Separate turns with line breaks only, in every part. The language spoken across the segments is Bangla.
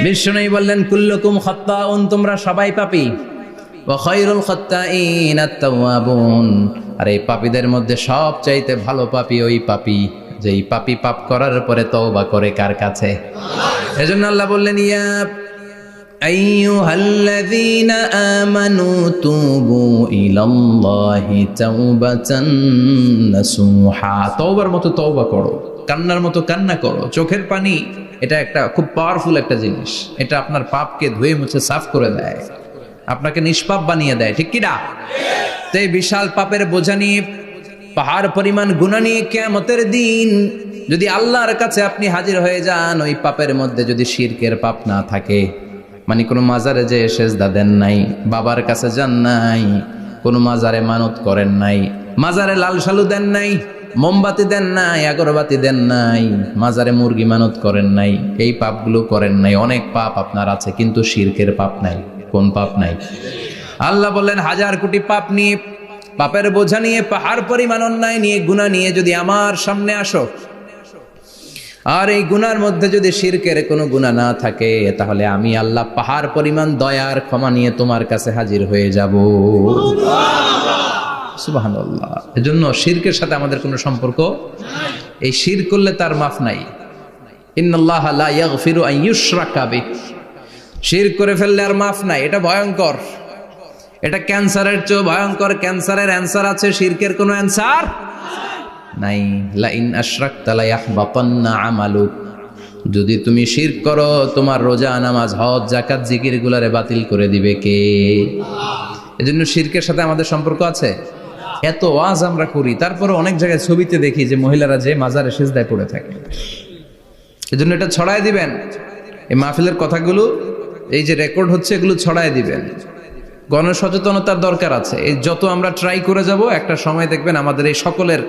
বিষ্ণু বললেন কুল্লুকুম খাত্তাউন, তোমরা সবাই পাপী, ওয়া খায়রুল খাত্তাইন আত-তাওয়াবুন, আর এই পাপীদের মধ্যে সবচাইতে ভালো পাপী ওই পাপী যেই পাপী পাপ করার পরে তওবা করে কার কাছে? এজন্য আল্লাহ বললেন ইয়া আইয়ুহাল্লাযীনা আমানু তুবু ইলাল্লাহি তাওবাতান নাসুহা, তওবার মতো তওবা করো, কান্নার মতো কান্না করো, চোখের পানি এটা একটা খুব পাওয়ারফুল একটা জিনিস, এটা আপনার পাপকে ধুয়ে মুছে সাফ করে দেয়, আপনাকে নিষ্পাপ বানিয়ে দেয়, ঠিক কি না? তো এই বিশাল পাপের বোঝা নিয়ে, পাহাড় পরিমাণ গুনাহ নিয়ে কিয়ামতের দিন যদি আল্লাহর কাছে আপনি হাজির হয়ে যান, ওই পাপের মধ্যে যদি শিরকের পাপ না থাকে, মানে কোনো মাজারে যে সেজদা দেন নাই, বাবার কাছে যান নাই, কোনো মাজারে মানত করেন নাই, মাজারে লাল শালু দেন নাই, মোমবাতি দেন নাই, আগরবাতি দেন নাই, মাজারে মুরগি মানত করেন নাই, এই পাপগুলো করেন নাই, অনেক পাপ আপনার আছে কিন্তু শিরকের পাপ নাই। কোন পাপ নাই? আল্লাহ বললেন হাজার কোটি পাপ নিয়ে, পাপের বোঝা নিয়ে, পাহাড় পরিমাণ অন্যায় নিয়ে, গুনাহ নিয়ে যদি আমার সামনে আসো, আর এই গুনার মধ্যে যদি শিরকের কোনো গুনাহ না থাকে, তাহলে আমি আল্লাহ পাহাড় পরিমাণ দয়ার ক্ষমা নিয়ে তোমার কাছে হাজির হয়ে যাব। সুবহানাল্লাহ। এজন্য শিরকের সাথে আমাদের কোনো সম্পর্ক, এই শিরক করলে তার মাফ নাই। ইন্নাল্লাহা লা ইয়াগফিরু আন ইউশরাকা বিহি, শিরক করে ফেললে আর মাফ নাই, এটা ভয়ঙ্কর, এটা ক্যান্সারের চেয়ে ভয়ঙ্কর। ক্যান্সারের অ্যান্সার আছে, শিরকের কোনো অ্যান্সার নাই। লা ইন আশরাকতা লা ইয়াহবাতান্না আমালুক, যদি তুমি শিরক করো তোমার রোজা, নামাজ, হজ, যাকাত, জিকির গুলারে বাতিল করে দিবে কে? এজন্য শিরকের সাথে আমাদের সম্পর্ক আছে। এত ওয়াজ আমরা করি, তারপরে অনেক জায়গায় ছবিতে দেখি যে মহিলারা যে মাজারে সিজদায় পড়ে থাকে। এজন্য এটা ছড়ায় দিবেন, এই মাহফিলের কথাগুলো এই যে রেকর্ড হচ্ছে এগুলো ছড়ায় দিবেন। গণসচেতনতার দরকার আছে। এই যত আমরা ট্রাই করে যাব, একটা সময় দেখবেন আমাদের এই সকলের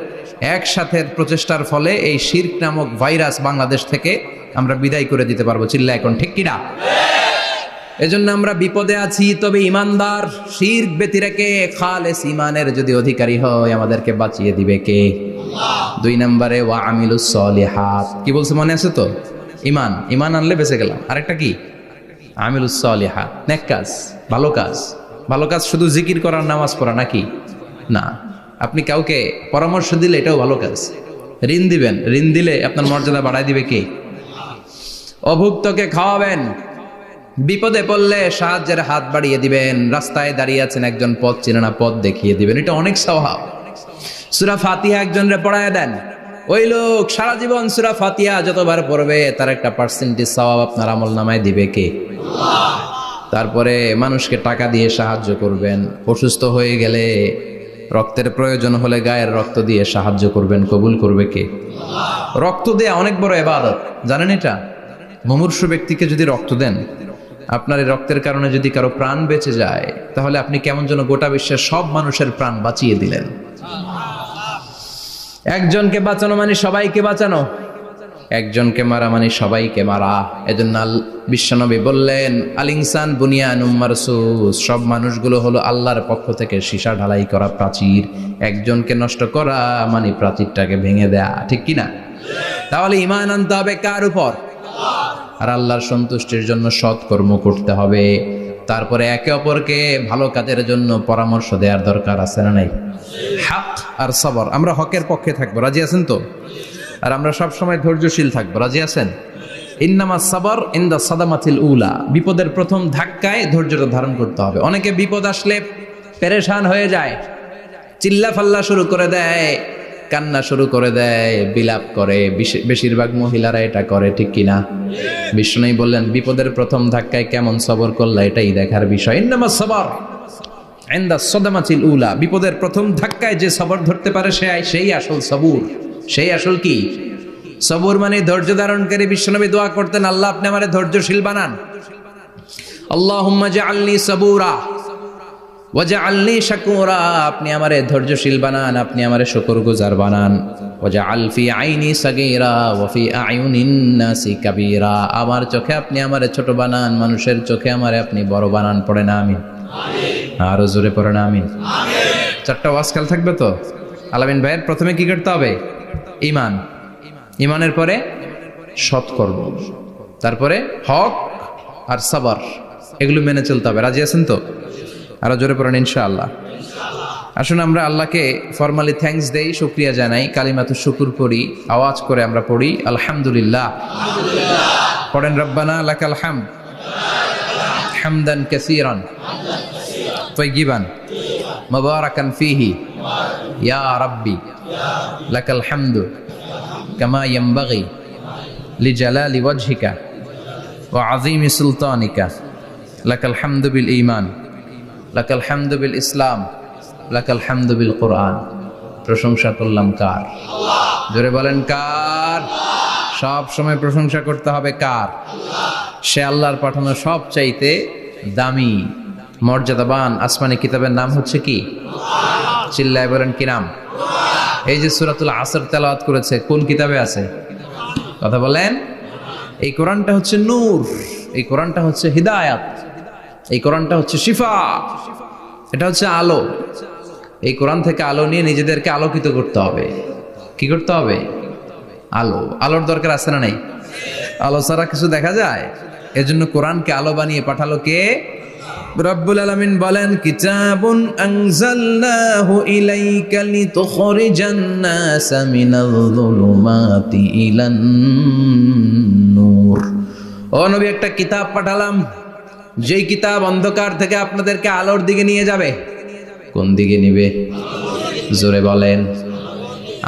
একসাথে প্রচেষ্টার ফলে এই শিরক নামক ভাইরাস বাংলাদেশ থেকে আমরা বিদায় করে দিতে পারবো। চিল্লা এখন ঠিক কিনা? এজন্য আমরা বিপদে আছি, তবে ইমানদার, শিরক ব্যতি রেখে খালেস ইমানের যদি অধিকারী হয়, আমাদেরকে বাঁচিয়ে দিবে কে? দুই নম্বরে ওয়া আমিলুস সলিহাত, কি বলছে মনে আছে তো? ইমান, ইমান আনলে বেঁচে গেলাম। আরেকটা কি? আমিলুস সলিহাত, নেক কাজ, ভালো কাজ। ভালো কাজ শুধু জিকির করার, নামাজ পড়া নাকি? না, আপনি কাউকে পরামর্শ দিলে এটাও ভালো কাজ। ঋণ দিবেন, ঋণ দিলে আপনার মর্যাদা বাড়ায় দিবে কে? অভুক্তকে খাওয়াবেন, বিপদে পড়লে সাহায্যের হাত বাড়িয়ে দিবেন, রাস্তায় দাঁড়িয়ে আছেন একজন পথ চেনে না, পথ দেখিয়ে দিবেন, এটা অনেক সওয়াব। সূরা ফাতিহা একজনরে পড়ায় দেন, ওই লোক সারা জীবন সূরা ফাতিহা যতবার পড়বে তার একটা পার্সেন্টেজ সওয়াব আপনার আমলনামায় দিবে কে? তারপরে মানুষকে টাকা দিয়ে সাহায্য করবেন, অসুস্থ হয়ে গেলে, রক্তের প্রয়োজন হলে গায়ের রক্ত দিয়ে সাহায্য করবেন, কবুল করবে কে? রক্ত দেয়া অনেক বড় ইবাদত, জানেন এটা? মুমূর্ষু ব্যক্তিকে যদি রক্ত দেন, আপনার এই রক্তের কারণে যদি কারো প্রাণ বেঁচে যায়, তাহলে আপনি কেমন যেন গোটা বিশ্বের সব মানুষের প্রাণ বাঁচিয়ে দিলেন। একজনকে বাঁচানো মানে সবাইকে বাঁচানো, একজনকে মারা মানে সবাইকে মারা। এজন্য বিশ্বনবী বললেন আল ইনসান বুনিয়ানুম মারসুস, সব মানুষগুলো হলো আল্লাহর পক্ষ থেকে সীসা ঢালাই করা প্রাচীর। একজনকে নষ্ট করা মানে প্রাচীরটাকে ভেঙে দেয়া, ঠিক কিনা? তাহলে ঈমান আনতে হবে কার উপর? আর আল্লাহর সন্তুষ্টির জন্য সৎ কর্ম করতে হবে। তারপরে একে অপরকে ভালো কাজের জন্য পরামর্শ দেওয়ার দরকার আছে না নাই? হক আর সবর, আমরা হকের পক্ষে থাকবো, রাজি আছেন তো? আর আমরা সব সময় ধৈর্যশীল থাকবো, রাজি আছেন? ইন্নামাস সাবর ইনদা সাদামাতিল উলা, বিপদের প্রথম ধাক্কায় ধৈর্যটা ধারণ করতে হবে। অনেকে বিপদ আসলে পেরেশান হয়ে যায়, চিল্লা ফাল্লা শুরু করে দেয়, কান্না শুরু করে দেয়, বিলাপ করে। বেশিরভাগ মহিলারা এটা করে, ঠিক কিনা? বিষ্ণু বললেন বিপদের প্রথম ধাক্কায় কেমন সবর করলা এটাই দেখার বিষয়। ইন্নামাস সাবর ইনদা সাদামাতিল উলা, বিপদের প্রথম ধাক্কায় যে সবর ধরতে পারে সেই আসল সবুর, সেই আসল কি? সবুর মানে ধৈর্য ধারণকারী। বিশ্বনবী দোয়া করতেন, আল্লাহ আপনি আমারে ধৈর্যশীল বানান। আল্লাহুম্মা জাআলনি সাবুরা ওয়া জাআলনি শাকুরা, আপনি আমারে ধৈর্যশীল বানান, আপনি আমারে শুকরগুজার বানান। ওয়া জাআল ফি আইনি সাগীরা ওয়া ফি আয়ুনিন নাসি কাবীরা, আমার চোখে আপনি আমারে ছোট বানান, মানুষের চোখে আমারে আপনি বড় বানান। পড়ে না আমিন? আরো জোরে পড়ে না আমিন? চারটা ওয়াজ খেল থাকবে তো। আলামিন ভাইয়ের প্রথমে কি করতে হবে? ঈমান, ঈমানের পরে সৎকর্ম, তারপরে হক, আর সাবর, এগুলো মেনে চলতে হবে। রাজি আছেন তো? আরো জোরে পড়েন ইনশাআল্লাহ। আসুন আমরা আল্লাহকে ফরমালি থ্যাঙ্কস দেই, শুকরিয়া জানাই, কালিমাতু শুকুর পড়ি, আওয়াজ করে আমরা পড়ি আলহামদুলিল্লাহ। পড়েন রব্বানা লাকাল হামদ হামদান কাসীরান তাইয়িবান মুবারাকান ফীহি ইয়া রাব্বি লাকাল হামদু কামা ইয়ানবাগি লিজালালি ওয়াজহিকা ওয়া আযীমি সুলতানিকা লাকাল হামদু বিল ঈমান লাকাল হামদু বিল ইসলাম লাকাল হামদু বিল কোরআন। প্রশংসা করলাম কার? জোরে বলেন কার? সব সময় প্রশংসা করতে হবে কার? সে আল্লাহর পাঠানো সব চাইতে দামি মর্যাদাবান আসমানি কিতাবের নাম হচ্ছে কি? চিল্লায় বলেন কি নাম? এই যে সূরাতুল আসর তেলাওয়াত করেছে, কোন কিতাবে আছে? কথা বলেন। এই কোরআনটা হচ্ছে নূর, এই কোরআনটা হচ্ছে হিদায়াত, এই কোরআনটা হচ্ছে শিফা, এটা হচ্ছে আলো। এই কোরআন থেকে আলো নিয়ে নিজেদেরকে আলোকিত করতে হবে। কি করতে হবে? আলো। আলোর দরকার আছে না নাই? আলো ছাড়া কিছু দেখা যায়? এজন্য কোরআনকে আলো বানিয়ে পাঠালো কে? রব্বুল আলামিন বলেন, কিতাবুন আনজালনাহু ইলাইকা লিতুখরিজান নাসা মিনাল যুলুমাতি ইলান নূর। ও নবী, একটা কিতাব পাঠালাম, যেই কিতাব অন্ধকার থেকে আপনাদেরকে আলোর দিকে নিয়ে যাবে। কোন দিকে নিবে? জোরে বলেন।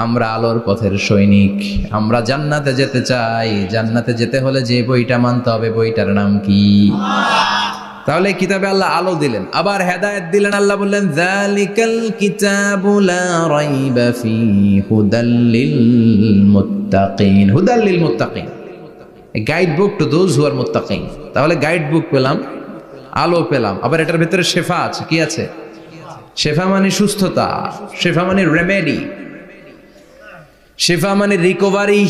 আমরা আলোর পথের সৈনিক, আমরা জান্নাতে যেতে চাই। জান্নাতে যেতে হলে যে বইটা মানতে হবে, বইটার নাম কি? তাহলে কিতাবে আল্লাহ আলো দিলেন, আবার হেদায়েত দিলেন। আল্লাহ বললেন, যালিকাল কিতাবু লা রাইবা ফীহি হুদাল লিল মুত্তাকিন। হুদাল লিল মুত্তাকিন, guide book to those who are মুত্তাকিন। তাহলে গাইড বুক পেলাম, আলো পেলাম, আবার এটার ভিতরে শেফা আছে। কি আছে? শেফা মানে সুস্থতা, শেফা মানে রেমেডি, শেফা মানে রিকভারি।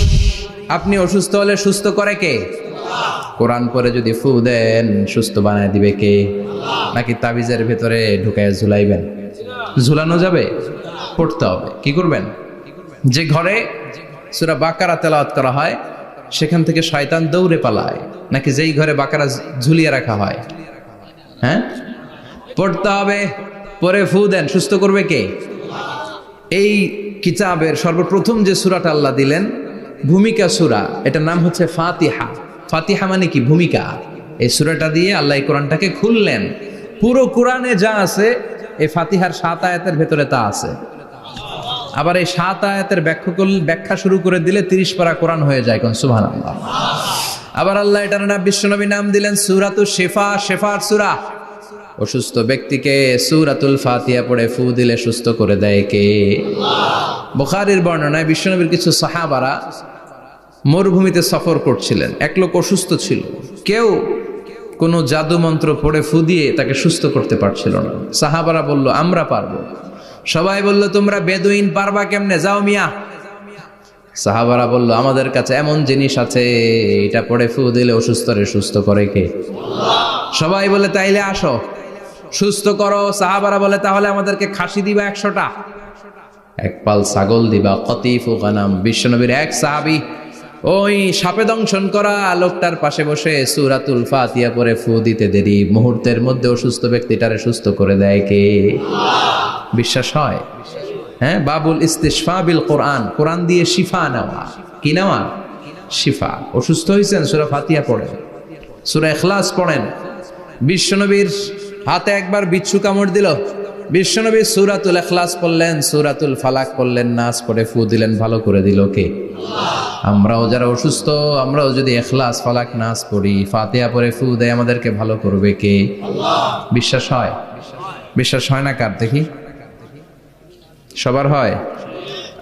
আপনি অসুস্থ হলে সুস্থ করে কে? কোরআন পরে যদি ফু দেন, সুস্থ বানায় দিবে কে? নাকি তাবিজের ভেতরে ঢুকায় ঝুলাইবেন? ঝুলানো যাবে? পড়তে হবে। কি করবেন? যে ঘরে সূরা বাকারা তেলাওয়াত করা হয় সেখান থেকে শয়তান দৌড়ে পালায়, নাকি যেই ঘরে বাকারা ঝুলিয়ে রাখা হয়? হ্যাঁ, পড়তে হবে। পরে ফু দেন, সুস্থ করবে কে? এই কিতাবের সর্বপ্রথম যে সূরাটা আল্লাহ দিলেন, ভূমিকা সূরা, এটার নাম হচ্ছে ফাতিহা। ফাতিহা মানে কি? ভূমিকা। এই সূরাটা দিয়ে আল্লাহ এই কোরআনটাকে খুললেন। পুরো কোরআনে যা আছে এই ফাতিহার 7 আয়াতের ভেতরে তা আছে। আবার এই 7 আয়াতের ব্যাখ্যা শুরু করে দিলে 30 পারা কোরআন হয়ে যায়। কোন সুবহানাল্লাহ। আবার আল্লাহ এটার নাম বিশ্বনবী নাম দিলেন সূরাতুশ শিফা, শেফার সূরা। অসুস্থ ব্যক্তিকে সূরাতুল ফাতিহা পড়ে ফু দিলে সুস্থ করে দেয় কে? বুখারীর বর্ণনায় বিশ্বনবীর কিছু সাহাবারা মরুভূমিতে সফর করছিলেন। এক লোক অসুস্থ ছিল, কেউ কোনো জাদু মন্ত্র পড়ে ফু দিয়ে তাকে সুস্থ করতে পারছিল না। সাহাবারা বলল, আমরা পারবো। সবাই বলল, তোমরা বেদুইন, পারবা কেমনে? যাও মিয়া। সাহাবারা বলল, আমাদের কাছে এমন জিনিস আছে, এটা পড়ে ফু দিলে অসুস্থরে সুস্থ করে কে? সবাই বলে, তাইলে আসো, সুস্থ করো। সাহাবারা বলে, তাহলে আমাদেরকে খাসি দিবা 100টা, এক পাল ছাগল দিবা, কতিফু গানাম। বিশ্বনবীর এক সাহাবী ওই সাপে দংশন করা লোকটার পাশে বসে সূরাতুল ফাতিহা পড়ে ফু দিতে দেরি মুহূর্তের মধ্যে অসুস্থ ব্যক্তিটারে সুস্থ করে দেয় কে? বিশ্বাস হয়? হ্যাঁ, বাবুল ইস্তিশফা বিল কোরআন, কোরআন দিয়ে শিফা নেওয়া। কি নেওয়া? শিফা। অসুস্থ হয়েছেন, সূরা ফাতিহা পড়েন, সূরা ইখলাস পড়েন। বিশ্বনবীর হাতে একবার বিচ্ছু কামড় দিল, বিশ্বনবী সূরাতুল ইখলাস পড়লেন, সূরাতুল ফালাক পড়লেন, নাস পড়ে ফু দিলেন, ভালো করে দিল কে? আমরাও যারা অসুস্থ, আমরাও যদি ইখলাস, ফালাক, নাস পড়ি, ফাতিহা পড়ে ফু দেয়, আমাদেরকে ভালো করবে কে? বিশ্বাস হয়? বিশ্বাস হয় না কার? দেখি। সবার হয়?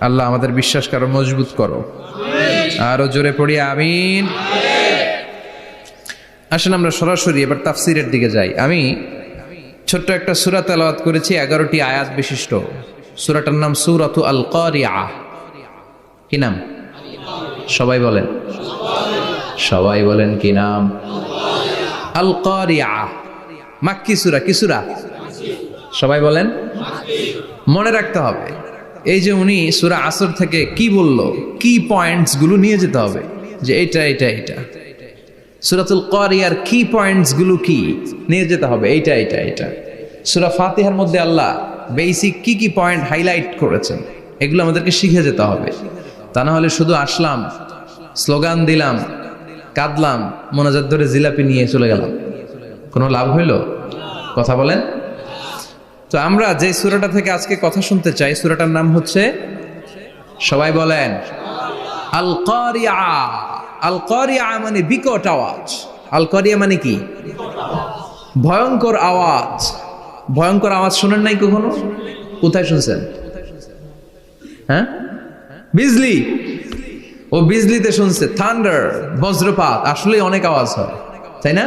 আল্লাহ আমাদের বিশ্বাস করো, মজবুত করো। আরো জোরে পড়ি আমিন। আসেন আমরা সরাসরি এবার তাফসিরের দিকে যাই। আমি ছোট্ট একটা সূরা তেলাওয়াত করেছি, 11টি আয়াত বিশিষ্ট। সূরাটার নাম সূরাতু আল কারিআ। কি নাম? সবাই বলেন, সবাই বলেন কি নাম? আল কারিআ। মাক্কি সূরা। কি সূরা? সবাই বলেন। মনে রাখতে হবে, এই যে উনি সূরা আসর থেকে কি বলল, কি পয়েন্টস গুলো নিয়ে যেতে হবে, যে এটা এটা এটা। সূরাতুল কারিয়ার কি পয়েন্টস গুলো কি নিয়ে যেতে হবে, এইটা সূরা ফাতিহার মধ্যে আল্লাহ বেসিক কি পয়েন্ট হাইলাইট করেছেন, এগুলো আমাদেরকে শিখে যেতে হবে। তা না হলে শুধু আসলাম, স্লোগান দিলাম, কাঁদলাম, মোনাজাত ধরে জিলাপি নিয়ে চলে গেলাম, কোনো লাভ হইল? কথা বলেন। তো আমরা যে সূরাটা থেকে আজকে কথা শুনতে চাই, সূরাটার নাম হচ্ছে, সবাই বলেন, আল কারিয়া। আল কারিয়া মানে বিকট আওয়াজ। আল কারিয়া মানে কি? ভয়ঙ্কর আওয়াজ। ভয়ঙ্কর আওয়াজ শুনেন নাই কখনো? কোথায় শুনছেন? হ্যাঁ, বিজলি। ও বিজলিতে শুনছে, থান্ডার, বজ্রপাত। আসলে অনেক আওয়াজ হয়, তাই না?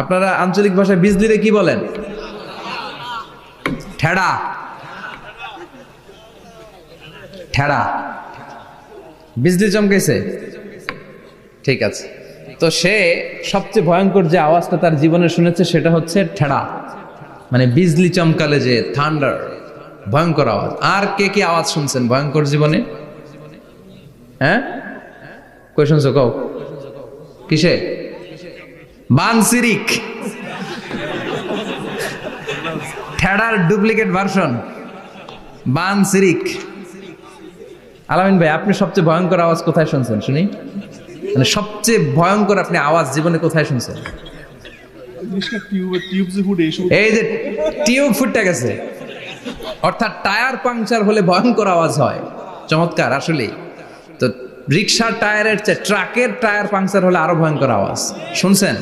আপনারা আঞ্চলিক ভাষায় বিজলিতে কি বলেন? ঠেড়া। ঠেড়া। বিজলি চমকেছে, ঠিক আছে। তো সে সবচেয়ে ভয়ঙ্কর যে আওয়াজটা তার জীবনে শুনেছে সেটা হচ্ছে ঠেড়া, মানে বিজলি চমকালে যে থান্ডার, ভয়ঙ্কর আওয়াজ। আর কে কি আওয়াজ শুনছেন ভয়ঙ্কর জীবনে? হ্যাঁ, কই শুনছো? কও কিসে? বানসিরিক, ঠেড়ার ডুপ্লিকেট ভার্সন বানসিরিক। আলামিন ভাই, আপনি সবচেয়ে ভয়ঙ্কর আওয়াজ কোথায় শুনছেন শুনি? মানে সবচেয়ে ভয়ঙ্কর আপনি আওয়াজ জীবনে কোথায় শুনছেন? এই যে টিউব ফুটে গেছে, অর্থাৎ টায়ার পাংচার হলে ভয়ঙ্কর আওয়াজ হয়। চমৎকার আসলে। তো রিক্সার টায়ারের চেয়ে ট্রাকের টায়ার পাংচার হলে আরো ভয়ঙ্কর আওয়াজ শুনছেন?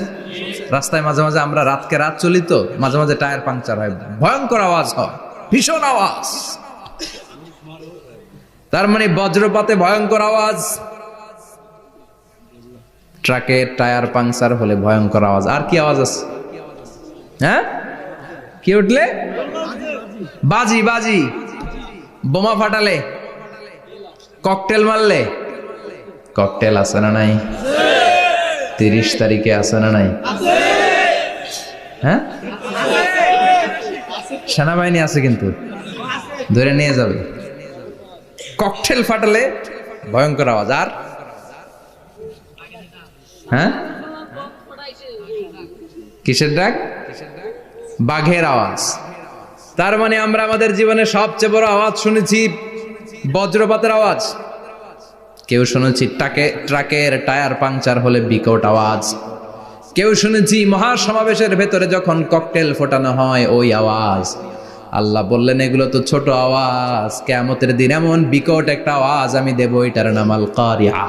রাস্তায় মাঝে মাঝে আমরা রাতকে রাত চলি, তো মাঝে মাঝে টায়ার পাংচার হয়, ভয়ঙ্কর আওয়াজ হয়, ভীষণ আওয়াজ। তার মানে বজ্রপাতে ভয়ঙ্কর আওয়াজ, ট্রাকের টায়ার পাংচার হলে ভয়ঙ্কর আওয়াজ। আর কি আওয়াজ আছে? হ্যাঁ, কি উঠলে? বাজি। বাজি, বোমা ফাটালে, ককটেল মারলে। ককটেল আছে না নাই? 30 তারিখে আছে না নাই? হ্যাঁ, সেনাবাহিনী আছে, কিন্তু ধরে নিয়ে যাবে। ককটেল ফাটালে ভয়ঙ্কর আওয়াজ। আর হ্যাঁ, কিসের ডাক? বাঘের আওয়াজ। তার মানে আমরা আমাদের জীবনে সবচেয়ে বড় আওয়াজ শুনেছি বজ্রপাতের আওয়াজ। কেউ শুনেছি ট্রাকের টায়ার পাংচার হলে বিকট আওয়াজ। কেউ শুনেছি মহাসমাবেশের ভেতরে যখন ককটেল ফোটানো হয় ওই আওয়াজ। আল্লাহ বললেন এগুলো তো ছোট আওয়াজ, কিয়ামতের দিন এমন বিকট একটা আওয়াজ আমি দেব, এটার নাম আল কারিয়া।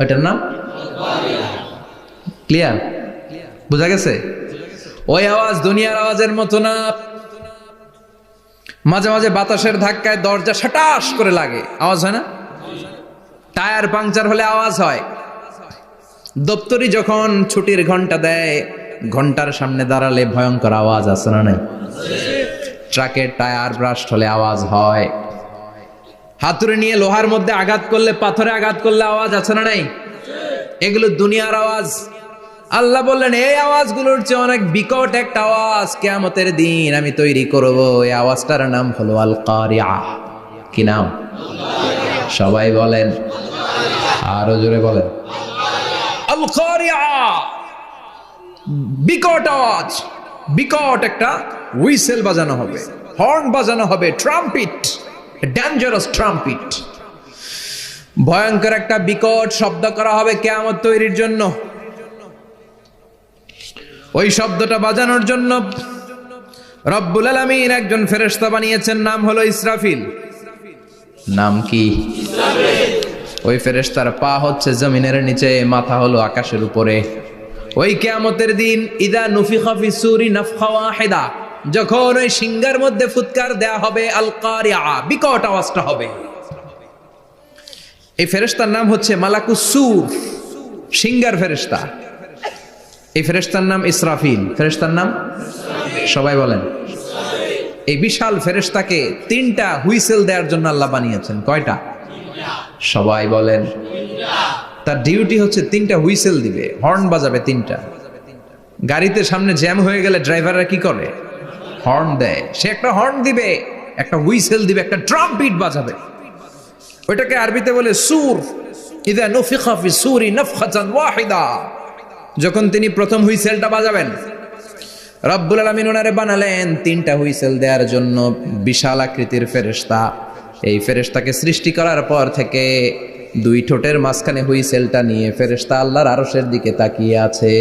ওইটার নাম ক্লিয়ার? বুঝা গেছে? ওই আওয়াজ দুনিয়ার আওয়াজের মতো না। মাঝে মাঝে বাতাসের ধাক্কায় দরজা সাটাস করে লাগে, আওয়াজ হয় না? টায়ার পাংচার হলে আওয়াজ হয়। দপ্তরি যখন ছুটির ঘন্টা দেয়, ঘন্টার সামনে দাঁড়ালে ভয়ঙ্কর আওয়াজ আছে না নাই? ট্রাকের টায়ার ব্রাস্ট হলে আওয়াজ হয়। হাতুড়ি নিয়ে লোহার মধ্যে আঘাত করলে, পাথরে আঘাত করলে আওয়াজ আছে না নাই? এগুলো দুনিয়ার আওয়াজ। আল্লাহ বললেন এই আওয়াজগুলোর চেয়ে অনেক বিকট একটা আওয়াজ কিয়ামতের দিন আমি তৈরি করব। এই আওয়াজটার নাম হলো আল কারিয়া। কি নাম? সবাই বলেন, আরো জোরে বলেন, আল কারিয়া। বিকট আওয়াজ, বিকট একটা হুইসেল বাজানো হবে, হর্ন বাজানো হবে, ট্রাম্পিট, ডেঞ্জারাস ট্রাম্পিট। ভয়ঙ্কর একটা বিকট শব্দ করা হবে কিয়ামত তৈরির জন্য। ওই শব্দটা বাজানোর জন্য রব্বুল আলামিন একজন ফেরেশতা বানিয়েছেন, নাম হলো ইসরাফিল। নাম কি? ওই ফেরেশতার পা হচ্ছে জমিনের নিচে, মাথা হলো আকাশের উপরে। ওই কিয়ামতের দিন ইদা নুফিখা ফিস সূরি নাফখা ওয়াহিদা, যখন ওই সিংহার মধ্যে ফুৎকার দেয়া হবে, আল কারিয়া, বিকট আওয়াজটা হবে। এই ফেরেশতার নাম হচ্ছে মালাকুস সূর, সিংহার ফেরেশতা। এই ফেরেশতার নাম ইসরাফিল। ফেরেশতার নাম সবাই বলেন। এই বিশাল ফেরেশতাকে 3টা হুইসেল দেওয়ার জন্য আল্লাহ বানিয়েছেন। কয়টা? সবাই বলেন। তার ডিউটি হচ্ছে 3টা হুইসেল দিবে, হর্ন বাজাবে 3টা। গাড়িতে সামনে জ্যাম হয়ে গেলে ড্রাইভাররা কি করে? হর্ন দেয়। সে একটা হর্ন দিবে, একটা হুইসেল দিবে, একটা ট্রাম্পিট বাজাবে। ওইটাকে আরবিতে বলে সুর। ইদা নুফিখা ফিস সূরি নাফখাতান ওয়াহিদা। যখন তিনি প্রথম হুইসেলটা বাজাবেন, রব্বুল আলামিন ওনারে বানালেন 3টা হুইসেল দেওয়ার জন্য বিশাল আকৃতির ফেরেশতা। এই ফেরেশতাকে সৃষ্টি করার পর থেকে 2 ঠোঁটের মাঝখানে হুইসেলটা নিয়ে ফেরেশতা আল্লাহর আরশের দিকে তাকিয়ে আছে।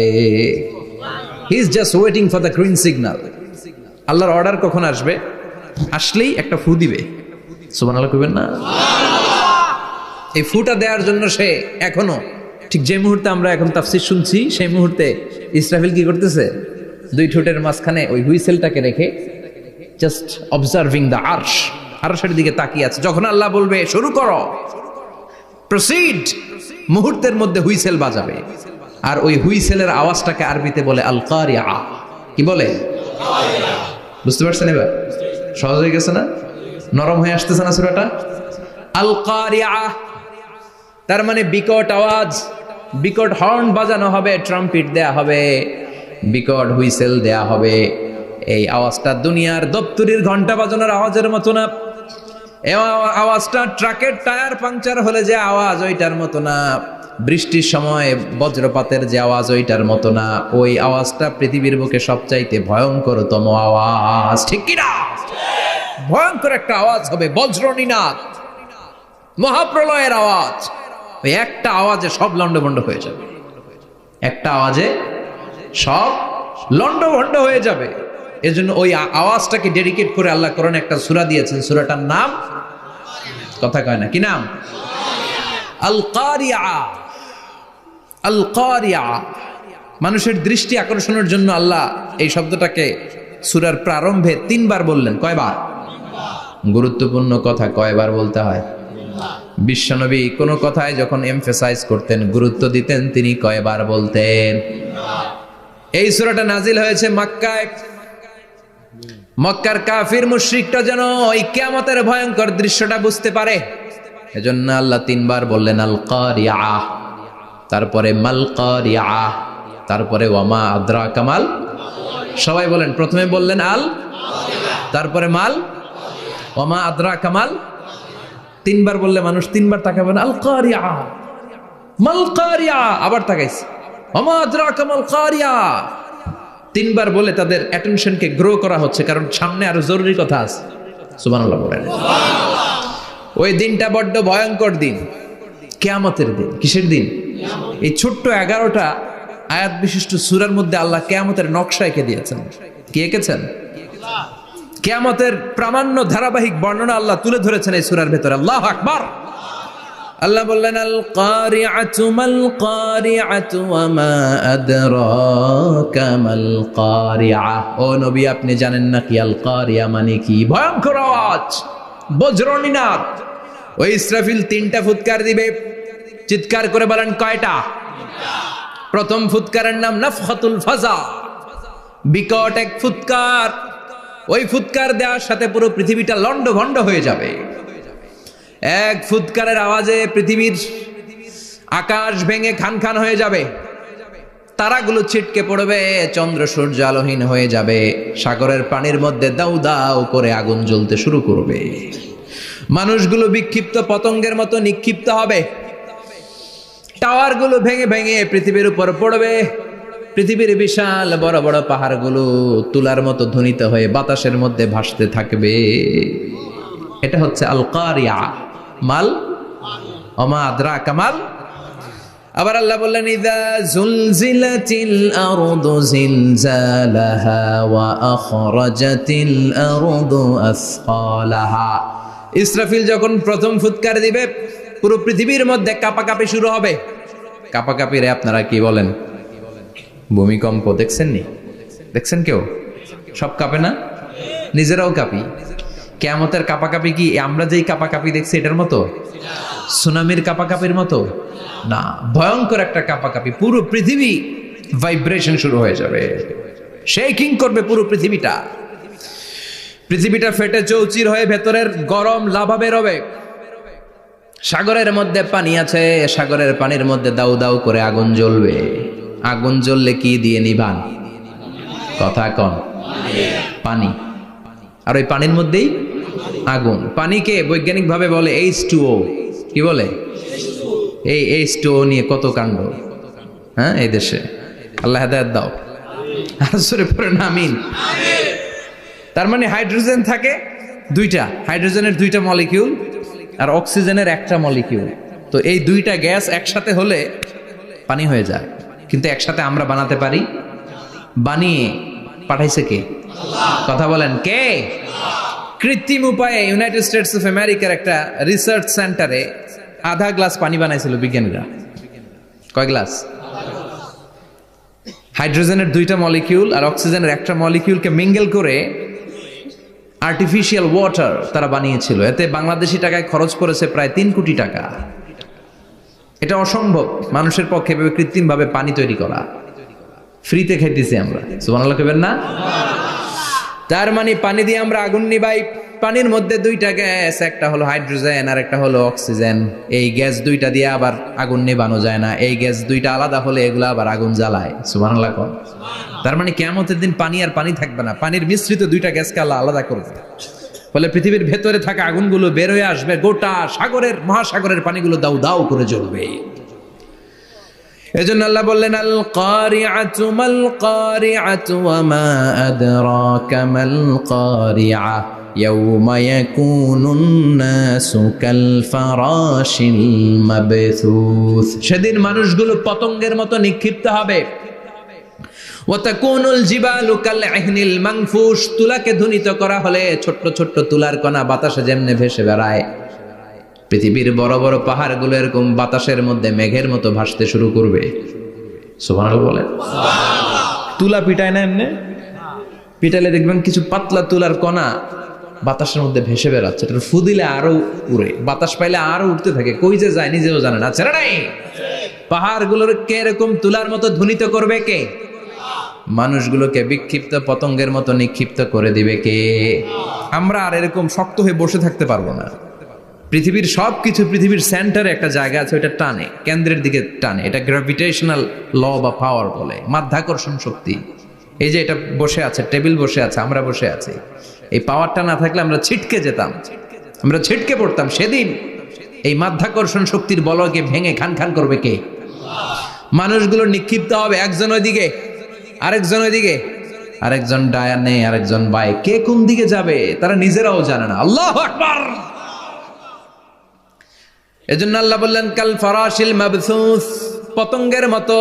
He is just waiting for the green signal. আল্লাহর অর্ডার কখন আসবে, আসলেই একটা ফু দিবে। সুবহানাল্লাহ কইবেন না? এই ফুটা দেওয়ার জন্য সে এখনো, ঠিক যে মুহূর্তে আমরা এখন তাফসীর শুনছি সেই মুহূর্তে ইসরাফিল কি করতেছে, 2 ঠোঁটের মাঝখানে ওই হুইসেলটাকে রেখে জাস্ট অবজার্ভিং দ্য আরশ, আরশের দিকে তাকিয়ে আছে। যখন আল্লাহ বলবে শুরু করো, প্রসিড, মুহূর্তের মধ্যে হুইসেল বাজাবে। আর ওই হুইসেলের আওয়াজটাকে আরবিতে বলে আল কারিয়া। কি বলে? বুঝতে পারছেন এবার? সহজ হয়ে গেছে না? নরম হয়ে আসতেছে না সূরাটা? আল কারিয়া তার মানে বিকট আওয়াজ, বিকট হর্ন বাজানো হবে, ট্রাম্পিট দেয়া হবে, বিকট হুইসেল দেয়া হবে। এই আওয়াজটা দুনিয়ার দপ্তরির ঘন্টা বাজানোর আওয়াজের মতো না। এই আওয়াজটা ট্রাকের টায়ার পাংচার হলে যে আওয়াজ ওইটার মতো না। বৃষ্টির সময় বজ্রপাতের যে আওয়াজ ওইটার মতো না। ওই আওয়াজটা পৃথিবীর বুকে সবচাইতে ভয়ঙ্করতম আওয়াজ। ঠিক কি না? ভয়ঙ্কর একটা আওয়াজ হবে, বজ্রনিনাদ, মহাপ্রলয়ের আওয়াজ। ওই একটা আওয়াজে সব লন্ডভন্ড হয়ে যাবে, একটা আওয়াজে সব লন্ডভন্ড হয়ে যাবে। এজন্য ওই আওয়াজটাকে ডেডিকেট করে আল্লাহ কোরআনে একটা সূরা দিয়েছেন। সূরাটার নাম, কথা কয় না, কি নাম? আল কারিয়া। আল কারিয়া, মানুষের দৃষ্টি আকর্ষণের জন্য আল্লাহ এই শব্দটাকে সূরার প্রারম্ভে 3 বার বললেন। কয়বার? গুরুত্বপূর্ণ কথা কয়বার বলতে হয়? বিশ্বনবী কোনো কথায় যখন এমফেসাইজ করতেন, গুরুত্ব দিতেন, তিনি কয়বার বলতেন? এই সূরাটা নাজিল হয়েছে মক্কায়। মক্কার কাফির মুশরিকটা যেন ওই কিয়ামতের ভয়ঙ্কর দৃশ্যটা বুঝতে পারে, এজন্য আল্লাহ 3 বার বললেন আল কারিয়া, তারপরে মাল কারিয়া, তারপরে ওয়ামা আদরাকা মাল। সবাই বলেন, প্রথমে বললেন আল, তারপরে মাল, ওয়ামা আদরাকা মাল। 3 বার বললে মানুষ 3 বার তাকাবেন, আল কারিয়া, মাল কারিয়া, আবার তাকাইছে ওয়ামা আদরাকা মাল কারিয়া। 3 বার বলে তাদের অ্যাটেনশনকে গ্রো করা হচ্ছে, কারণ সামনে আরো জরুরি কথা আছে। সুবহানাল্লাহ বলেন। ওই দিনটা বড্ড ভয়ঙ্কর দিন, কিয়ামতের দিন। কিসের দিন? এই ছোট্ট 11টা আয়াত বিশিষ্ট সূরার মধ্যে আল্লাহ কিয়ামতের নকশা এঁকে দিয়েছেন। কি এঁকেছেন? কিয়ামতের প্রামাণ্য ধারাবাহিক বর্ণনা আল্লাহ তুলে ধরেছেন এই সূরার ভেতরে। আল্লাহু আকবার। আল্লাহ বললেন আল কারিআতু মাল কারিআতু ওয়া মা আদরাকা মাল কারিআ। ও নবী, আপনি জানেন না কি আল কারিয়া মানে কি? ভয়ঙ্কর আওয়াজ, বজ্রনিনাদ। ওই ইসরাফিল 3টা ফুৎকার দিবে। চিৎকার করে বলেন কয়টা? প্রথম ফুৎকারের নাম নাফখাতুল ফাজা, বিকট এক ফুৎকার। ওই ফুৎকার দেওয়ার সাথে পুরো পৃথিবীটা লন্ডভন্ড হয়ে যাবে। এক ফুৎকারের আওয়াজে পৃথিবীর আকাশ ভেঙে খান খান হয়ে যাবে, তারাগুলো ছিটকে পড়বে, চন্দ্র সূর্য আলোহীন হয়ে যাবে, সাগরের পানির মধ্যে দাউ দাউ করে আগুন জ্বলতে শুরু করবে, মানুষগুলো বিক্ষিপ্ত পতঙ্গের মতো নিক্ষিপ্ত হবে, টাওয়ারগুলো ভেঙে ভেঙে পৃথিবীর উপর পড়বে, পৃথিবীর বিশাল বড় বড় পাহাড়গুলো তুলার মতো ধ্বনিত হয়ে বাতাসের মধ্যে ভাসতে থাকবে। এটা হচ্ছে আল কারিয়া। মাল ওমা আদরাকা মাল। আবার আল্লাহ বললেন ইযা যুলজিলাতিল আরদু জিলজালাহা ওয়া আখরাজাতিল আরদু আসকালাহা। ইসরাফিল যখন প্রথম ফুৎকার দিবে, পুরো পৃথিবীর মধ্যে কাঁপাকাঁপি শুরু হবে। কাঁপাকাঁপিরে আপনারা কি বলেন? ভূমিকম্প দেখছেন নি? দেখছেন কেউ? সব কাঁপে না? নিজেরাও কাঁপি। কিয়ামতের কাঁপাকাঁপি কি আমরা যেই কাঁপাকাঁপি দেখছি এটার মতো? সুনামির কাঁপাকাঁপির মতো না, ভয়ঙ্কর একটা কাঁপাকাঁপি। পুরো পৃথিবী ভাইব্রেশন শুরু হয়ে যাবে, শেকিং করবে পুরো পৃথিবীটা। পৃথিবীটা ফেটে চৌচির হয়ে ভেতরের গরম লাভা বেরোবে। সাগরের মধ্যে পানি আছে, সাগরের পানির মধ্যে দাউ দাউ করে আগুন জ্বলবে। আগুন জ্বললে কি দিয়ে নিভান? কথা কন। পানি। আর ওই পানির মধ্যেই আগুন। পানিকে বৈজ্ঞানিক ভাবে বলে H2O। কি বলে? এই H2O নিয়ে কত কাণ্ড, হ্যাঁ, এই দেশে আল্লাহ হেদায়েত দাও, আসরে পড়েন আমিন। তার মানে হাইড্রোজেন থাকে দুইটা, হাইড্রোজেনের দুইটা মলিকিউল আর অক্সিজেনের একটা মলিকিউল। তো এই দুইটা গ্যাস একসাথে হলে পানি হয়ে যায়, কিন্তু একসাথে আমরা বানাতে পারি? বানিয়ে পাঠাইছে কে? কথা বলেন কে? কৃত্রিম উপায়ে ইউনাইটেড স্টেটস অফ আমেরিকার একটা রিসার্চ সেন্টারে আধা গ্লাস পানি বানাইছিল বিজ্ঞানীরা। কয় গ্লাস? হাইড্রোজেনের দুইটা মলিকিউল আর অক্সিজেনের একটা মলিকিউলকে মিঙ্গেল করে আর্টিফিশিয়াল ওয়াটার তারা বানিয়েছিল। এতে বাংলাদেশি টাকায় খরচ করেছে প্রায় 3 কোটি টাকা। এটা অসম্ভব মানুষের পক্ষে কৃত্রিম ভাবে পানি তৈরি করা। ফ্রিতে খাইতেছি আমরা, সুবহানাল্লাহ কইবেন না? তার মানে পানি দিয়ে আমরা আগুন নিবাই। পানির মধ্যে দুইটা গ্যাস, একটা হলো হাইড্রোজেন আর একটা হলো অক্সিজেন। এই গ্যাস দুইটা দিয়ে আবার আগুন নিবানো যায় না, এই গ্যাস দুইটা আলাদা হলে এগুলো আবার আগুন জ্বালায়। সুবহানাল্লাহ কোন? তার মানে কিয়ামতের দিন পানি আর পানি থাকবে না, পানির মিশ্রিত দুইটা গ্যাসকে আল্লাহ আলাদা করবে। ফলে পৃথিবীর ভেতরে থাকা আগুনগুলো বের হয়ে আসবে, গোটা সাগরের মহাসাগরের পানিগুলো দাউ দাউ করে জ্বলবে। এজন্য আল্লাহ বললেন আল কারিআতু মাল কারিআতু ওয়া মা আদরাকা মাল কারিআ ইয়াওমা ইয়াকুনুন নাসু কাল ফারাশিল মাবথুস। সেদিন মানুষগুলো পতঙ্গের মতো নিক্ষিপ্ত হবে। ওয়া তাকুনুল জিবালু কাল ইহনিল মানফুশ। তুলাকে ধ্বনিত করা হলে ছোট্ট ছোট্ট তুলার কণা বাতাসে যেমনে ভেসে বেড়ায়, পৃথিবীর বড় বড় পাহাড়গুলো এরকম বাতাসের মধ্যে মেঘের মতো ভাসতে শুরু করবে। সুবহানাল্লাহ বলেন। তুলা পিটায় না এমনি, পিটালে দেখবেন কিছু পাতলা তুলার কণা বাতাসের মধ্যে ভেসে বেড়াচ্ছে, এটা ফু দিলে আরো উড়ে, বাতাস পাইলে আরো উঠতে থাকে, কই যে যায় নিজেও জানে না। ছেড়ে নাই, পাহাড়গুলোর কে এরকম তুলার মতো ধ্বনিত করবে কে? মানুষগুলোকে বিক্ষিপ্ত পতঙ্গের মতো নিক্ষিপ্ত করে দিবে কে? আমরা আর এরকম শক্ত হয়ে বসে থাকতে পারবো না। পৃথিবীর সবকিছু, পৃথিবীর সেন্টারে একটা জায়গা আছে, ওটা টানে, কেন্দ্রের দিকে টানে। এটা গ্র্যাভিটেশনাল ল বা পাওয়ার বলে, মাধ্যাকর্ষণ শক্তি। এই যে এটা বসে আছে, টেবিল বসে আছে, আমরা বসে আছি, এই পাওয়ারটা না থাকলে আমরা ছিটকে যেতাম, আমরা ছিটকে পড়তাম। সেদিন এই মাধ্যাকর্ষণ শক্তির বলকে ভেঙে খান খান করবে কে? মানুষগুলো নিক্ষিপ্ত হবে, একজন ওইদিকে, আরেকজন ওইদিকে, আরেকজন ডায়ানে, আরেকজন বাই। কে কোন দিকে যাবে তারা নিজেরাও জানে না। আল্লাহু আকবার। এজন্য আল্লাহ বললেন কাল ফারাশিল মাবথুস, পতঙ্গের মতো।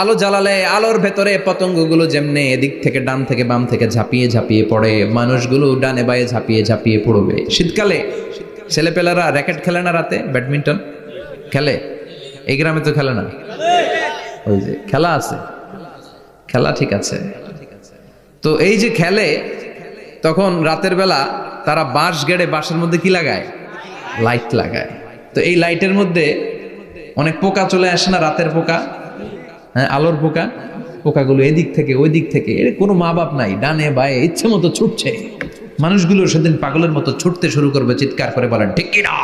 আলো জ্বালালে আলোর ভেতরে পতঙ্গগুলো যেমনে এদিক থেকে ডান থেকে বাম থেকে ঝাঁপিয়ে ঝাঁপিয়ে পড়ে, মানুষগুলো ডানে বায়ে ঝাঁপিয়ে ঝাঁপিয়ে পড়বে। শীতকালে ছেলেপেলারা র্যাকেট খেলে না, রাতে ব্যাডমিন্টন খেলে, এই গ্রামে তো খেলে না। ওই যে খেলা আছে, খেলা ঠিক আছে। তো এই যে খেলে, তখন রাতের বেলা তারা বাঁশ গেড়ে, বাঁশের মধ্যে কি লাগায়? লাইট লাগায়। তো এই লাইটের মধ্যে অনেক পোকা চলে আসে না, রাতের পোকা, হ্যাঁ আলোর পোকা। পোকাগুলো এদিক থেকে ওই দিক থেকে, এর কোনো মা বাপ নাই, ডানে বায়ে ইচ্ছে মতো ছুটছে। মানুষগুলো সেদিন পাগলের মতো ছুটতে শুরু করবে, চিৎকার করে বলেন ঠিক কি না?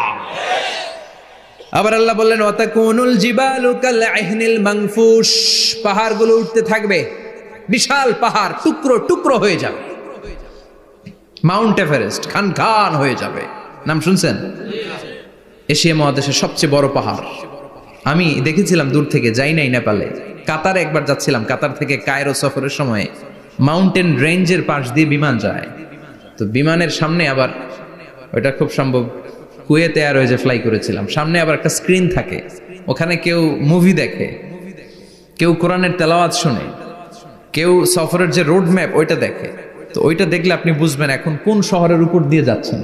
আবার আল্লাহ বললেন ওয়াতাকুনুল জিবালু কাল ইহনিল মানফুশ, পাহাড়গুলো উঠতে থাকবে, বিশাল পাহাড় টুকরো টুকরো হয়ে যাবে। মাউন্ট এভারেস্ট খান খান হয়ে যাবে, নাম শুনছেন? এশিয়া মহাদেশের সবচেয়ে বড় পাহাড়। আমি দেখেছিলাম দূর থেকে, যাই নাই নেপালে, কাতারে একবার যাচ্ছিলাম। কাতার থেকে কায়রো সফরের সময় মাউন্টেন রেঞ্জের পাশ দিয়ে বিমান যায়। তো বিমানের সামনে আবার, ওটা খুব সম্ভব কুয়েতে এয়ারওয়েজে ফ্লাই করেছিলাম, সামনে আবার একটা স্ক্রিন থাকে, ওখানে কেউ মুভি দেখে, কেউ কোরআনের তেলাওয়াত শুনে, কেউ সফরের যে রোড ম্যাপ ওইটা দেখে। তো ওইটা দেখলে আপনি বুঝবেন এখন কোন শহরের উপর দিয়ে যাচ্ছেন,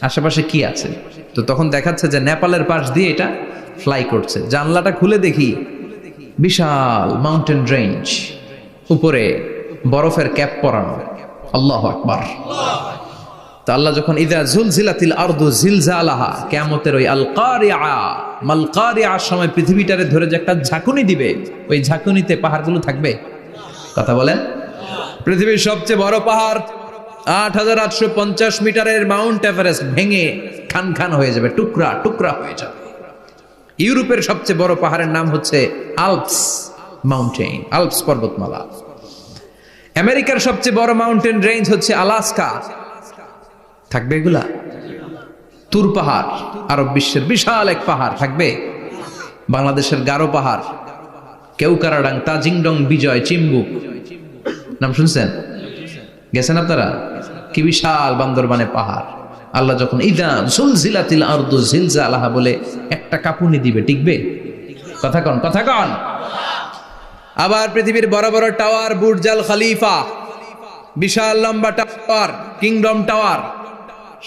আশেপাশে কি আছে। তো তখন দেখাচ্ছে যে নেপালের পাশ দিয়ে এটা ফ্লাই করছে। জানলাটা খুলে দেখি বিশাল মাউন্টেন রেঞ্জ, উপরে বরফের ক্যাপ পরানো। আল্লাহু আকবার। তো আল্লাহ যখন ইযা জুলজিলাতিল আরদু জিলজালাহা, কিয়ামতের ওই আল কারিআ মাল কারিআর সময় পৃথিবীটারে ধরে যে একটা ঝাঁকুনি দিবে, ওই ঝাঁকুনিতে পাহাড়গুলো থাকবে। কথা বলেন। পৃথিবীর সবচেয়ে বড় পাহাড় ৮৮৫০ মিটারের মাউন্ট এভারেস্ট ভেঙে খান খান হয়ে যাবে, টুকরা টুকরা হয়ে যাবে। ইউরোপের সবচেয়ে বড় পাহাড়ের নাম হচ্ছে আল্পস মাউন্টেন, আল্পস পর্বতমালা। আমেরিকার সবচেয়ে বড় মাউন্টেন রেঞ্জ হচ্ছে আলাস্কা, থাকবে এগুলা। তুর পাহাড় আরব বিশ্বের বিশাল এক পাহাড় থাকবে। বাংলাদেশের গারো পাহাড়, কেউকারাডাং, তাজিংডং, বিজয়, চিম্বুক, নাম শুনছেন? গেছেন আপনারা? কি বিশাল বান্দরবানে পাহাড়। আল্লাহ যখন ইদা জুলজিলাতিল আরদু জিলজালাহা বলে একটা কাঁপুনি দিবে, টিকবে? কথা কন, কথা কন। আবার পৃথিবীর বড় বড় টাওয়ার, বুর্জ আল খলিফা, বিশাল লম্বা tower, Kingdom Tower,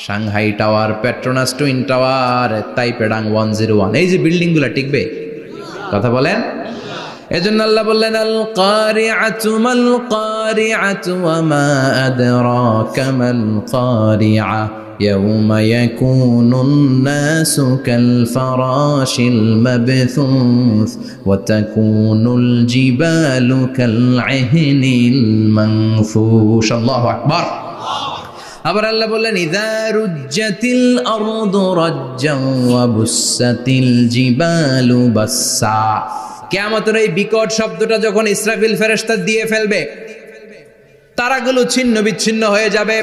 Shanghai Tower, Petronas Twin Tower, Taipei 101, এই যে বিল্ডিং গুলা টিকবে? কথা বলেন। এজন্য আল্লাহ বললেন আল কারিআতু মাল কারিআতু ওয়া মা আদরাকা মাল কারিআ ইয়াউমা ইয়াকুনুন নাসু কাল ফারাশিল মাবথুস ওয়া তাকুনুল জিবালু কাল ইহনিল মানফুশ। আল্লাহু আকবার। আবার আল্লাহ বললেন ইযা রুজ্জাতিল আরদু রাজ্জান ওয়া বুসাতিল জিবালু বাসসা। কিয়ামতের এই বিকট শব্দটা যখন ইসরাফিল ফেরেশতা দিয়ে ফেলবে, তারাগুলো ছিন্ন বিচ্ছিন্ন হয়ে যাবে,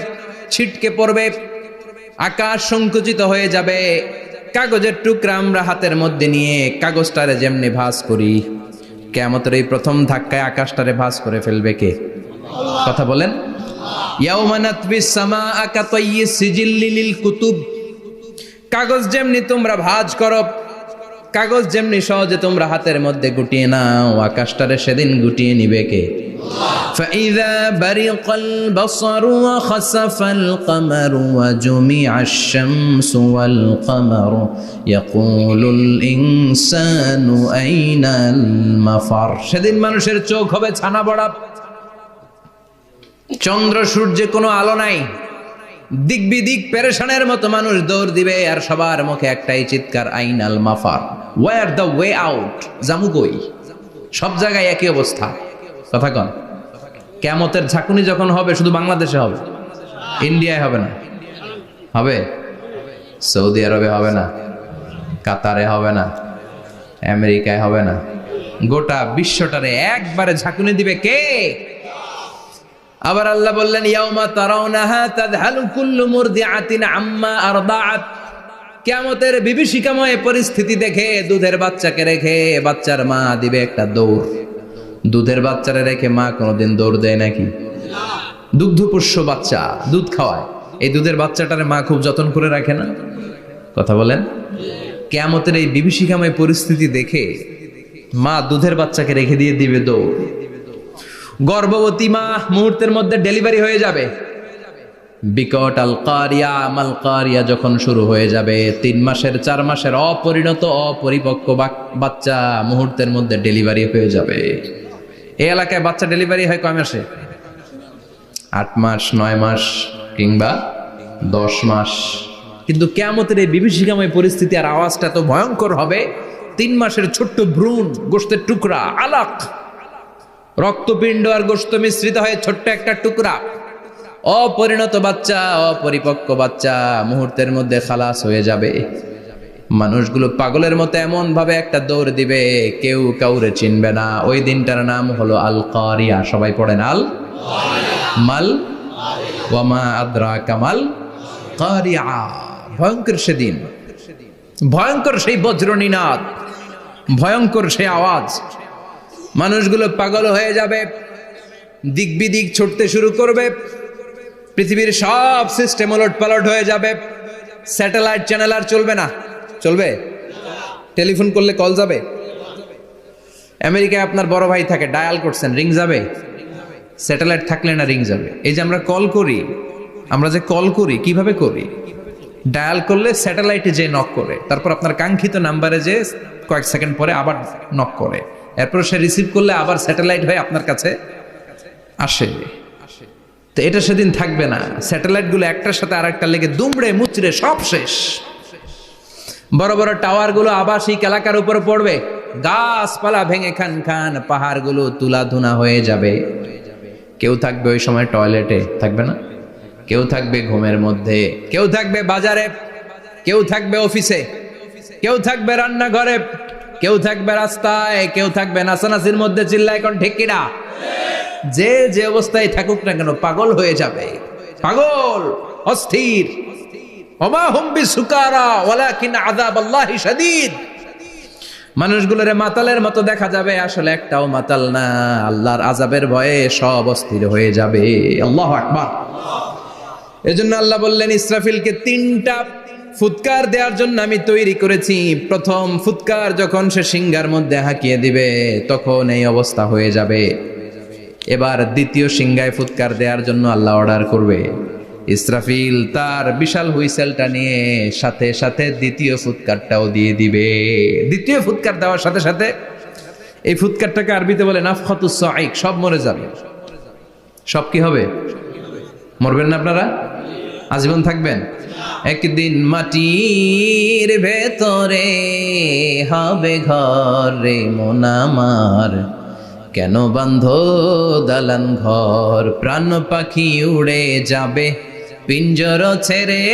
ছিটকে পড়বে, আকাশ সংকুচিত হয়ে যাবে। কাগজের টুকরা আমরা হাতের মধ্যে নিয়ে কাগজটারে যেমনি ভাঁজ করি, কিয়ামতের এই প্রথম ধাক্কায় আকাশটারে ভাঁজ করে ফেলবে কে? কথা বলেন। ইয়াউমা নাতবিস সামাআ কাতাইয়িস সিজিল্লি লিল কুতুব। কাগজ যেমনি তোমরা ভাঁজ করো, কাগজ যেমনি সহজে তোমরা হাতের মধ্যে গুটিয়ে নাও, আকাশটারে সেদিন গুটিয়ে নিবে কে? ফাইযা বারিকাল বাসারু ওয়া খাসাফাল কামারু ওয়া জুমিআশ শামসু ওয়াল কামারু ইয়াকুলুল ইনসানু আইনাল মাফার। সেদিন মানুষের চোখ হবে ছানা বড়া, চন্দ্র সূর্যে কোনো আলো নাই, দিক বিদিক পেরেশানের মতো মানুষ দৌড় দিবে, আর সবার মুখে একটাই চিৎকার, আইনাল মাফার, ওয়্যার দ্য ওয়ে আউট, জামু কই? সব জায়গায় একই অবস্থা। কথা কন। কিয়ামতের ঝাঁকুনি যখন হবে শুধু বাংলাদেশে হবে, ইন্ডিয়ায় হবে না, হবে সৌদি আরবে হবে না, কাতারে হবে না, আমেরিকায় হবে না, গোটা বিশ্বটারে একবারে ঝাঁকুনি দিবে কে? আবার আল্লাহ বললেন ইয়াউমা তারাউনাহা তাযহালু কুল্লু মুরদিআতিন আম্মা আরদাআত। কিয়ামতের বিভীষিকাময় পরিস্থিতি দেখে দুধের বাচ্চাকে রেখে বাচ্চার মা দিবে একটা দৌড়। দুধের বাচ্চারে রেখে মা কোনোদিন দৌড় দেয় নাকি? দুগ্ধপোষ্য বাচ্চা, দুধ খাওয়ায়, এই দুধের বাচ্চাটারে মা খুব যত্ন করে রাখে না? কথা বলেন। কিয়ামতের এই বিভীষিকাময় পরিস্থিতি দেখে মা দুধের বাচ্চাকে রেখে দিয়ে দিবে দৌড়। গর্ভবতী মা মুহূর্তের মধ্যে ডেলিভারি হয়ে যাবে। বিকট আল কারিয়া মাল কারিয়া যখন শুরু হয়ে যাবে, 3 মাসের 4 মাসের অপরিণত অপরিপক্ক বাচ্চা মুহূর্তের মধ্যে ডেলিভারি হয়ে যাবে। এই এলাকায় বাচ্চা ডেলিভারি হয় কয় মাসে? 8 মাস, 9 মাস কিংবা 10 মাস। কিন্তু কিয়ামতের এই বিভীষিকাময় পরিস্থিতি আর আওয়াজটা এত ভয়ঙ্কর হবে, 3 মাসের ছোট্ট ভ্রূণ, গোশতের টুকরা, আলাক, রক্তপিণ্ড আর গোশত মিশ্রিত হয়ে ছোট্ট একটা টুকরা, অপরিণত বাচ্চা, অপরিপক্ক বাচ্চা মুহূর্তের মধ্যে খালাস হয়ে যাবে। মানুষগুলো পাগলের মতো এমন ভাবে একটা দৌড় দিবে, কেউ কাউরে চিনবে না। ওই দিনটার নাম হলো আল কারিয়া। সবাই পড়েন আল মাল ওয়া মা আদরাকা মাল কারিয়া। ভয়ঙ্কর সেদিন, ভয়ঙ্কর সেই বজ্রনিনাদ, ভয়ঙ্কর সেই আওয়াজ। মানুষগুলো পাগল হয়ে যাবে, দিক বিদিক ছুটতে শুরু করবে, পৃথিবীর সব সিস্টেম ওলট পালট হয়ে যাবে। স্যাটেলাইট চ্যানেল আর চলবে না। চলবে? টেলিফোন করলে কল যাবে? আমেরিকায় আপনার বড় ভাই থাকে, ডায়াল করছেন, রিং যাবে? স্যাটেলাইট থাকলে না রিং যাবে? এই যে আমরা কল করি, আমরা যে কল করি কিভাবে করি? ডায়াল করলে স্যাটেলাইটে যে নক করে, তারপর আপনার কাঙ্ক্ষিত নাম্বারে যে কয়েক সেকেন্ড পরে আবার নক করে, এরপর সে রিসিভ করলে আবার স্যাটেলাইট হয়ে আপনার কাছে আসে। তো এটা সেদিন থাকবে না। স্যাটেলাইট গুলো একটার সাথে আরেকটা লেগে দুমড়ে মুচড়ে সব শেষ। বড় বড় টাওয়ার গুলো আবাসিক এলাকার উপর পড়বে, গাছপালা ভেঙে খান খান, পাহাড় গুলো তুলা ধুনা হয়ে যাবে। কেউ থাকবে ওই সময় টয়লেটে, থাকবে না? কেউ থাকবে ঘুমের মধ্যে, কেউ থাকবে বাজারে, কেউ থাকবে অফিসে, কেউ থাকবে রান্নাঘরে, কেউ থাকবে রাস্তায়, কেউ থাকবে নাচানাচির মধ্যে। চিল্লায় কোন ঠিক কিনা? যে যে অবস্থায় থাকুক না কেন পাগল হয়ে যাবে, পাগল, অস্থির। ওমা হুম বিসুকারা ওয়ালাকিন আযাবাল্লাহি শাদীদ। মানুষগুলোরে মাতালের মতো দেখা যাবে, আসলে একটাও মাতাল না। আল্লাহর আযাবের ভয়ে সব অস্থির হয়ে যাবে। আল্লাহু আকবার। এজন্য আল্লাহ বললেন ইসরাফিলকে 3টা ফুৎকার দেওয়ার জন্য আমি তৈরি করেছি। প্রথম ফুৎকার যখন সে সিংহার মধ্যে হাঁকিয়ে দিবে তখন এই অবস্থা হয়ে যাবে। এবার দ্বিতীয় সিংহায় ফুৎকার দেওয়ার জন্য আল্লাহ অর্ডার করবে। ইসরাফিল তার বিশাল হুইসেলটা নিয়ে সাথে সাথে দ্বিতীয় ফুৎকারটাও দিয়ে দিবে। দ্বিতীয় ফুৎকার দেওয়ার সাথে সাথে এই ফুৎকারটাকে আরবিতে বলে নাফখাতুস সাঈক, সব মরে যাবে। সব কি হবে? মরবেন না আপনারা, আজীবন থাকবেন। একদিন মাটির ভেতরে হবে ঘর রে মন আমার, কেন বাঁধো দালান ঘর, প্রাণ পাখি উড়ে যাবে পিঞ্জর ছেড়ে,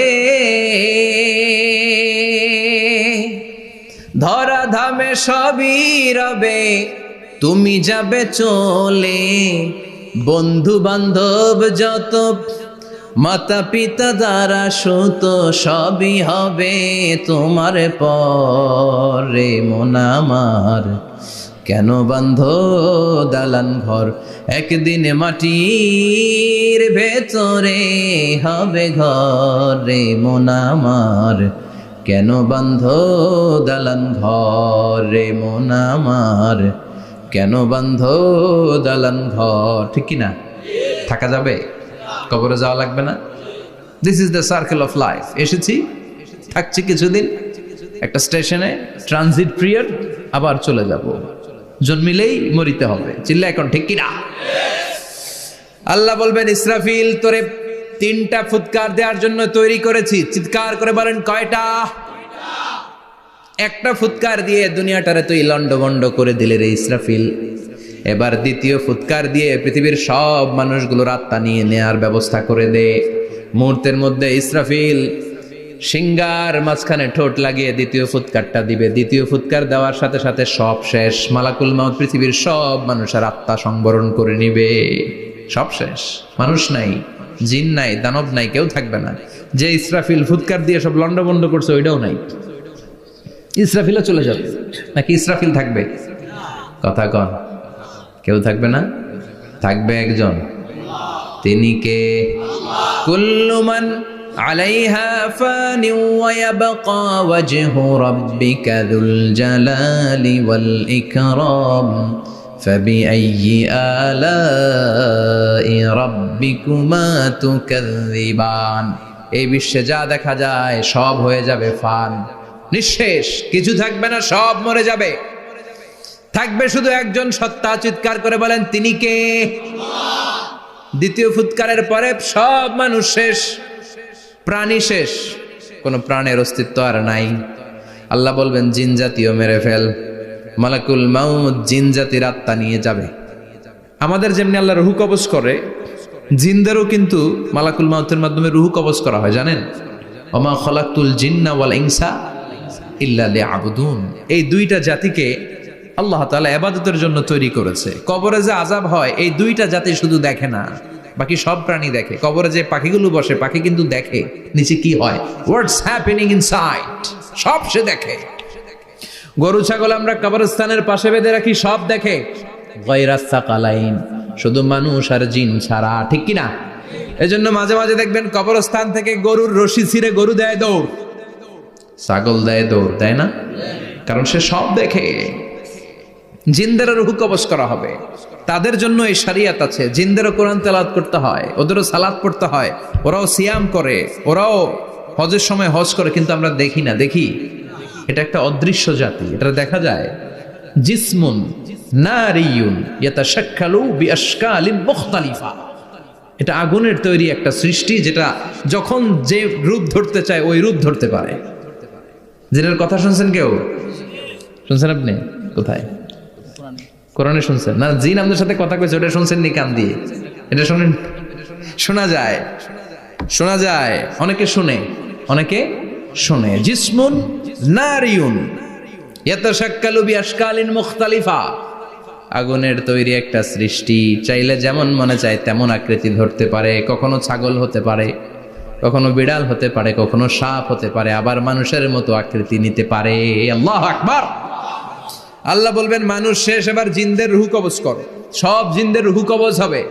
ধরা ধামে সবই রবে তুমি যাবে চলে, বন্ধু বান্ধব যত মাতা পিতা দ্বারা সুত সবই হবে তোমার পরে মন আমার, কেন বাঁধো দালান ঘর, একদিন মাটির ভেতরে হবে ঘর রে মন আমার, কেন বাঁধো দালান ঘর রে মন আমার, কেন বাঁধো দালান ঘর। ঠিক কিনা? থাকা যাবে? কবরে যাওয়া লাগবে না? This is the circle of life. এসেছি, থাকছি কিছুদিন একটা স্টেশনে, ট্রানজিট পিরিয়ড, আবার চলে যাব। জন্মিলেই মরিতে হবে। চিল্লা এখন ঠিক কিনা? আল্লাহ বলবেন ইসরাফিল তোরে 3টা ফুৎকার দেওয়ার জন্য তৈরি করেছি। চিৎকার করে বলেন কয়টা? একটা ফুৎকার দিয়ে দুনিয়াটারে তুই লন্ডভন্ড করে দিলে রে ইসরাফিল। এবার দ্বিতীয় ফুৎকার দিয়ে পৃথিবীর সব মানুষগুলোর আত্মা নিয়ে নেয়ার ব্যবস্থা করে দে। মুহূর্তের মধ্যে ইসরাফিল সিংহার মাঝখানে ঠোঁট লাগিয়ে দ্বিতীয় ফুৎকারটা দিবে। দ্বিতীয় ফুৎকার দেওয়ার সাথে সাথে সব শেষ। মালাকুল মাউত পৃথিবীর সব মানুষের আত্মা সংবরণ করে নিবে। সব শেষ, মানুষ নাই, জিন নাই, দানব নাই, কেউ থাকবে না। যে ইসরাফিল ফুৎকার দিয়ে সব লন্ডভন্ড করছে ওইটাও নাই। ইসরাফিলও চলে যাবে নাকি ইসরাফিল থাকবে? কথা কন, কেউ থাকবে না, থাকবে একজন। তিনি কে? কুল্লু মান আলাইহা ফানি ওয়া ইয়াবকা ওয়াজহু রাব্বিকা যুল জালালি ওয়াল ইকরাম ফাবিআইয়ি আলাই রাব্বিকুমা তুকাযযিবান। এই বিশ্বে যা দেখা যায় সব হয়ে যাবে ফান, নিঃশেষ, কিছু থাকবে না, সব মরে যাবে। থাকবে শুধু একজন সত্তা। চিৎকার করে বলেন তিনি কে? দ্বিতীয় ফুৎকারের পরে সব মানুষ শেষ, প্রাণী শেষ, কোনো প্রাণের অস্তিত্ব আর নাই। আল্লাহ বলবেন জিন জাতীয় মেরে ফেল। মালাকুল মাউত জিন জাতির আত্মা নিয়ে যাবে। আমাদের যেমনি আল্লাহ রুহু কবজ করে, জিনদেরও কিন্তু মালাকুল মাউতের মাধ্যমে রুহু কবজ করা হয়, জানেন? ওমা খলাকতুল জিন্না ওয়াল ইনসা ইল্লা লিয়াবুদুন। এই 2টা জাতিকে আল্লাহ তাআলা ইবাদতের জন্য তৈরি করেছে। কবরে যে আযাব হয় এই 2টা জাতি শুধু দেখে না, বাকি সব প্রাণী দেখে। কবরে যে পাখিগুলো বসে, পাখি কিন্তু দেখে নিচে কি হয়, হোয়াটস হ্যাপেনিং ইনসাইড, সব সে দেখে। গরু ছাগল আমরা কবরস্থানের পাশে বেঁধে রাখি, সব দেখে। গায়রাস সাকালাইন, শুধু মানুষ আর জিন ছাড়া। ঠিক কিনা? এজন্য মাঝে মাঝে দেখবেন কবরস্থান থেকে গরুর রশি ছিঁড়ে গরু দেয় দৌড়, ছাগল দেয় দৌড়, দেয় না? কারণ সে সব দেখে। জিনদেরও রূহ কবজ করা হবে, তাদের জন্য এই শরিয়ত আছে। জিনদেরও কোরআন তেলাওয়াত করতে হয়, ওদেরও সালাত পড়তে হয়, ওরাও সিয়াম করে, ওরাও হজের সময় হজ করে, কিন্তু আমরা দেখি না। দেখি? এটা একটা অদৃশ্য জাতি, এটা দেখা যায়। জিসমুন নারিয়ুন ইয়াতাশাক্কালু বিআশকালিন মুখতালিফা। এটা আগুনের তৈরি একটা সৃষ্টি, যেটা যখন যে রূপ ধরতে চায় ওই রূপ ধরতে পারে। জিনের কথা শুনছেন কেউ? শুনছেন আপনি? কোথায়? কোরআনে শুনছেন না? জিন আমাদের সাথে কথা কইছে, ওটা শুনছেন নি কান দিয়ে? এটা শুনেন? শোনা যায়, শোনা যায়। অনেকে শুনে, অনেকে শুনে। জিসমুন নারিয়ুন ইয়াতাশাক্কালু বিআশকালিন মুখতালিফা। আগুনের তৈরি একটা সৃষ্টি, চাইলে যেমন মনে চায় তেমন আকৃতি ধরতে পারে। কখনো ছাগল হতে পারে, কখনো বিড়াল হতে পারে, কখনো সাপ হতে পারে, আবার মানুষের মতো আকৃতি নিতে পারে। আল্লাহু আকবার। আল্লাহ বলবেন মানুষ শেষ, এবার জিনদের রুহ কবজ করো। সব জিনদের রুহ কবজ হবে।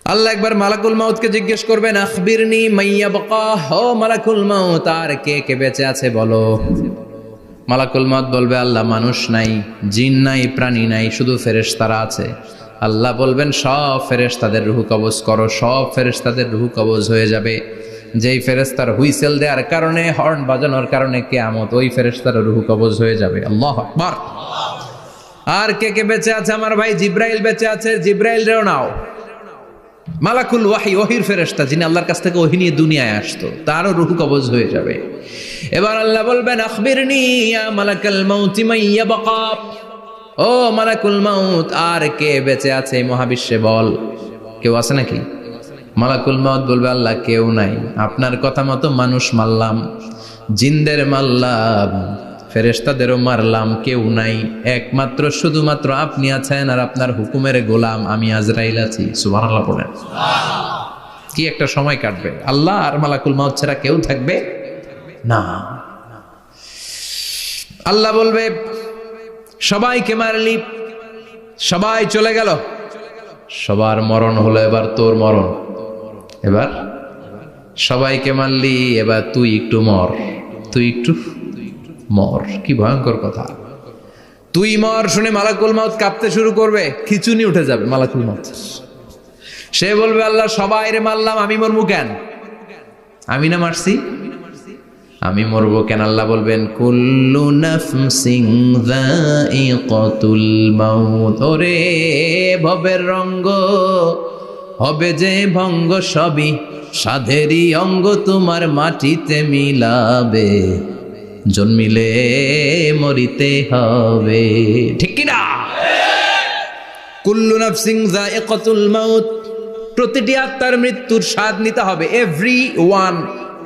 আল্লাহ একবার মালাকুল মাউতকে জিজ্ঞেস করবেন, আখবিরনি মাইয়া বাকা, ও মালাকুল মাউত, আর কে কে বেঁচে আছে বলো। মালাকুল মাউত বলবে, আল্লাহ মানুষ নাই, জিন নাই, প্রাণী নাই, শুধু ফেরেশতারা আছে। আল্লাহ বলবেন, সব ফেরেশতাদের রুহ কবজ করো। সব ফেরেশতাদের রুহ কবজ হয়ে যাবে। যেই ফেরেশতার হুইসেল দেওয়ার কারণে, হর্ন বাজানোর কারণে কিয়ামত, ওই ফেরেশতার রুহ কবজ হয়ে যাবে। আল্লাহু আকবার। আর কে কে বেঁচে আছে? আমার ভাই জিব্রাইল বেঁচে আছে, জিব্রাইল রেও নাও। মালাকুল ওয়াহি, ওহির ফেরেশতা, যিনি আল্লাহর কাছ থেকে ওহী নিয়ে দুনিয়ায় আসতো, তারও রূহ কবজ হয়ে যাবে। এবার আল্লাহ বলবেন, আখবিরনি ইয়া মালাকাল মাউত মান ইয়াবকা, ও মালাকুল মাউত, আর কে বেঁচে আছে এই মহাবিশ্বে বল। কেউ আছে নাকি? মালাকুল মাউত বলবে, আল্লাহ কেউ নাই। আপনার কথা মতো মানুষ মারলাম, জিনদের মারলাম, ফেরেশতাদেরও মারলাম, কেউ নাই। একমাত্র শুধুমাত্র আপনি আছেন, আর আপনার হুকুমের গোলাম আমি আজরাইল আছি। সুবহানাল্লাহ পড়েন। কি একটা সময় কাটবে! আল্লাহ আর মালাকুল মাউত ছাড়া কেউ থাকবে না। আল্লাহ বলবে, সবাইকে মারলি, সবাই চলে গেল, সবার মরণ হলো, এবার তোর মরণ। এবার সবাইকে মারলি, এবার তুই একটু মর, তুই একটু মর। কি ভয়ঙ্কর কথা! তুই মর শুনে মালাকুল মাউত কাঁপতে শুরু করবে, খিচুনি উঠে যাবে মালাকুল মাউত। সে বলবে, আল্লাহ সবাই রে মারলাম, আমি মরবো কেন? আমি না মারছি, আমি মরবো কেন? আল্লাহ বলবেন, কুল্লু নাফসিন যায়িকাতুল মাউত, ওরে ভবের রঙ্গ, হবে যে ভঙ্গ, সবই সাধেরই অঙ্গ, তোমার মাটিতে মিলাবে, জন্মিলে মরিতে হবে। ঠিক কি না? কুল্লু নাফসিন যায়িকাতুল মাউত, প্রতিটি আত্মার মৃত্যুর স্বাদ নিতে হবে। Everyone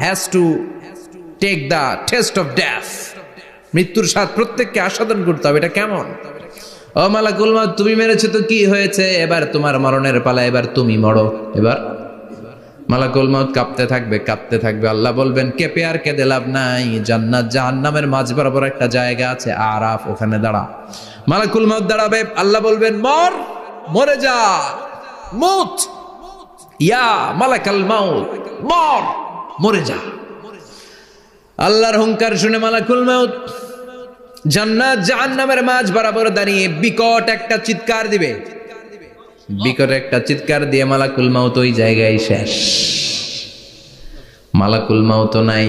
has to take the taste of death. মৃত্যুর স্বাদ প্রত্যেককে আস্বাদন করতে হবে। এটা কেমন? ও মালাকুল মাউত, তুমি মেরেছো তো কি হয়েছে, এবার তোমার মরণের পালা, এবার তুমি মরো। এবার মালাকুল মাউত কাঁপতে থাকবে, কাঁপতে থাকবে। আল্লাহ বলবেন, কেঁপে আর কেঁদে লাভ নাই, জান্নাত জাহান্নামের মাঝ বরাবর একটা জায়গা আছে, আরাফ, ওখানে দাঁড়া। মালাকুল মাউত দাঁড়াবে, আল্লাহ বলবেন, মর, মরে যা, মুত, ইয়া মালাকাল মাউত, মর, মরে যা। আল্লাহর হুঙ্কার শুনে মালাকুল মাউত জান্নাত জাহান্নামের মাঝ বরাবর দাঁড়িয়ে বিকট একটা চিৎকার দিবে। বিকট একটা চিৎকার দিয়ে মালাকুল মাউত ওই জায়গায় শেষ। মালাকুল মাউত নাই।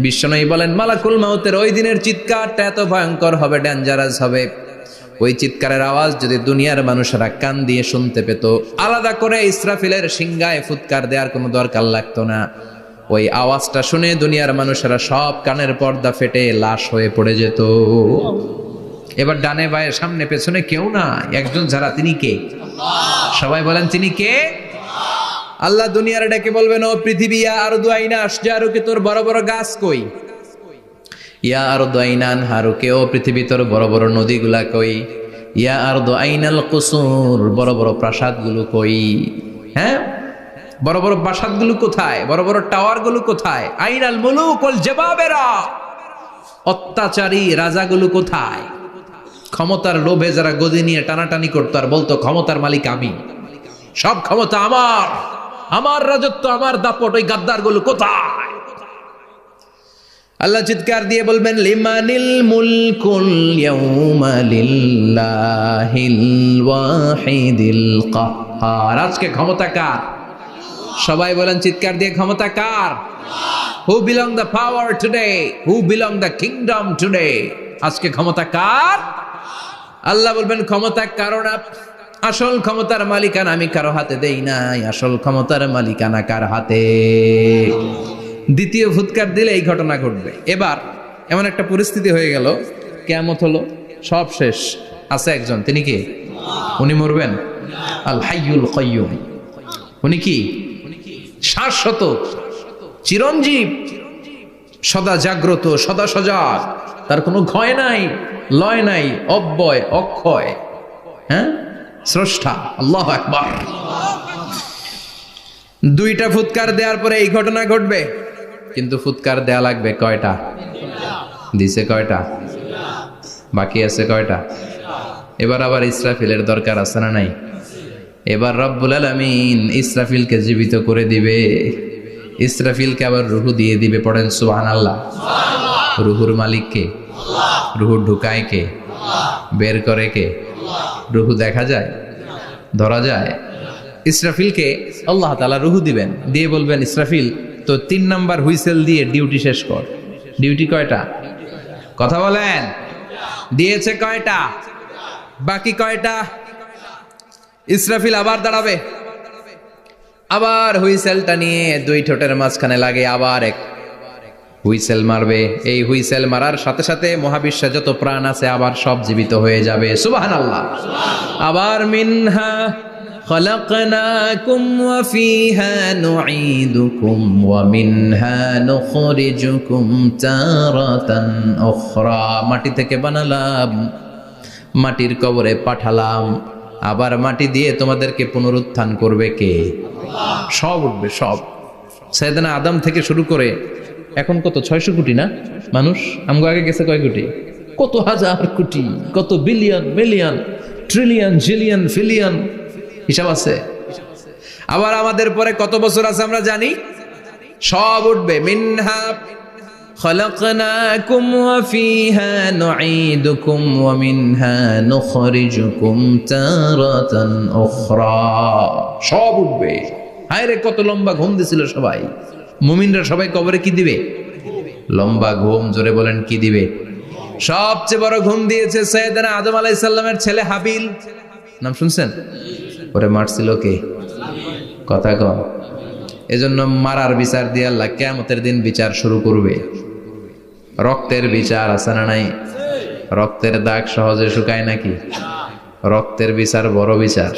বিশ্বনবী বলেন, মালাকুল মাউতের ওই দিনের চিৎকারটা এত ভয়ঙ্কর হবে, ডেঞ্জারাস হবে। ওই চিৎকারের আওয়াজ যদি দুনিয়ার মানুষেরা কান দিয়ে শুনতে পেত, আলাদা করে ইসরাফিলের সিংহায় ফুৎকার দেওয়ার কোনো দরকার লাগতো না। ওই আওয়াজটা শুনে দুনিয়ার মানুষেরা সব কানের পর্দা ফেটে লাশ হয়ে পড়ে যেত। এবার ডানে বায়ে সামনে পেছনে কেউ না, একজন ছাড়া, তিনি কে? সবাই বলেন, তিনি কে? আল্লাহ দুনিয়ার ডেকে বলবেন, ও পৃথিবী, ইয়া আরদু আইনা আশজারুকে, তোর বড় বড় গাছ কই? ইয়া আরদু আইনান হারুকে, ও পৃথিবী, তোর বড় বড় নদীগুলা কই? ইয়া আরদু আইনাল কুসুর, বড় বড় প্রাসাদগুলো কই? হ্যাঁ, বড় বড় প্রাসাদগুলো কোথায়? বড় বড় টাওয়ারগুলো কোথায়? আইনাল মুলুক ওয়াল জাবাবেরা, অত্যাচারী রাজাগুলো কোথায়? ক্ষমতার লোভে যারা গদি নিয়ে টানাটানি করতো আর বলতো, ক্ষমতার মালিক আমি, সব ক্ষমতা আমার, আমার রাজত্ব, আমার দাপট, ওই গাদ্দারগুলো কোথায়? আল্লাহ চিৎকার দিয়ে বলবেন, লিমানিল মুলকুল ইয়াউমা লিল্লাহিল ওয়াহিদিল কাহ্হার, আজকে ক্ষমতা কার? সবাই বলেন চিৎকার দিয়ে, ক্ষমতা কার? Who belong the power today, who belong the kingdom today? আজকে ক্ষমতা কার? আল্লাহ বলবেন, ক্ষমতা কারো না, আসল ক্ষমতার মালিকানা আমি কারো হাতে দেই নাই, আসল ক্ষমতার মালিকানা কার হাতে? দ্বিতীয় ফুৎকার দিলে এই ঘটনা ঘটবে। এবার এমন একটা পরিস্থিতি হয়ে গেল, কিয়ামত হলো, সব শেষ। আছে একজন, তিনি কি? উনি মরবেন, আল হাইয়ুল কাইয়ুম। উনি কি? শাশ্বত, চিরঞ্জীব, সদা জাগ্রত, সদা সজাগ, তার কোনো ক্ষয় নাই, লয় নাই, অব্যয়, অক্ষয়, হ্যাঁ, স্রষ্টা। আল্লাহু আকবার। দুইটা ফুৎকার দেওয়ার পরে এই ঘটনা ঘটবে, কিন্তু ফুৎকার দেয়া লাগবে কয়টা? দিছে কয়টা? বাকি আছে কয়টা? এবার আবার ইসরাফিলের দরকার আছে না নাই? এবার রব্বুল আলামিন ইসরাফিলকে জীবিত করে দিবে, ইসরাফিলকে আবার রুহু দিয়ে দিবে। পড়েন সুবহানাল্লাহ। রুহুর মালিক কে? রুহু ঢুকায় কে? বের করে কে? রুহু দেখা যায়, ধরা যায়? ইসরাফিলকে আল্লাহ তাআলা রুহু দিবেন, দিয়ে বলবেন ইসরাফিল তো 3 নাম্বার হুইসেল দিয়ে ডিউটি শেষ কর। ডিউটি কয়টা? কথা বলেন। দিয়েছে কয়টা? বাকি কয়টা? ইসরাফিল আবার দাঁড়াবে, আবার হুইসেলটা নিয়ে 2 ঠোঁটের মাঝখানে লাগে আবার এক হুইসেল মারবে। এই হুইসেল মারার সাথে সাথে মহাবিশ্বে যত প্রাণ আছে আবার সব জীবিত হয়ে যাবে। সুবহানাল্লাহ। আবার মিনহা খলাকনাকুম ওয়া ফিহা নুঈদুকুম ওয়া মিনহা নুখরিজুকুম তারাতান উখরা। মাটি থেকে বানালাম, মাটির কবরে পাঠালাম, আবার মাটি দিয়ে তোমাদেরকে পুনরুত্থান করবে কে? সব উঠবে, সব। সাইয়েদনা আদম থেকে শুরু করে এখন কত 600 কোটি না মানুষ? আমগো আগে গেছে কয় কোটি? কত হাজার কোটি, কত billion, million, trillion, zillion, pillion, হিসাব আছে। আবার আমাদের পরে কত বছর আছে আমরা জানি? সব উঠবে। মিনহা খলাকনাকুম ওয়া ফিহা নুঈদুকুম ওয়া মিনহা নুখরিজুকুম তারাতান উখরা। সব উঠবে। হায়রে কত লম্বা ঘুম দিছিল সবাই। মুমিনরা সবাই কবরে কি দিবে? লম্বা ঘুম। জোরে বলেন কি দিবে? সবচেয়ে বড় ঘুম দিয়েছে সাইয়েদনা আদম আলাইহিস সালামের ছেলে হাবিল। নাম শুনছেন? ওরে মারছিল কে? কথা কম। এজন্য মারার বিচার দিয়ে আল্লাহ কিয়ামতের দিন বিচার শুরু করবে। রক্তের বিচার আছে না নাই? রক্তের দাগ সহজে শুকায় নাকি? রক্তের বিচার বড় বিচার।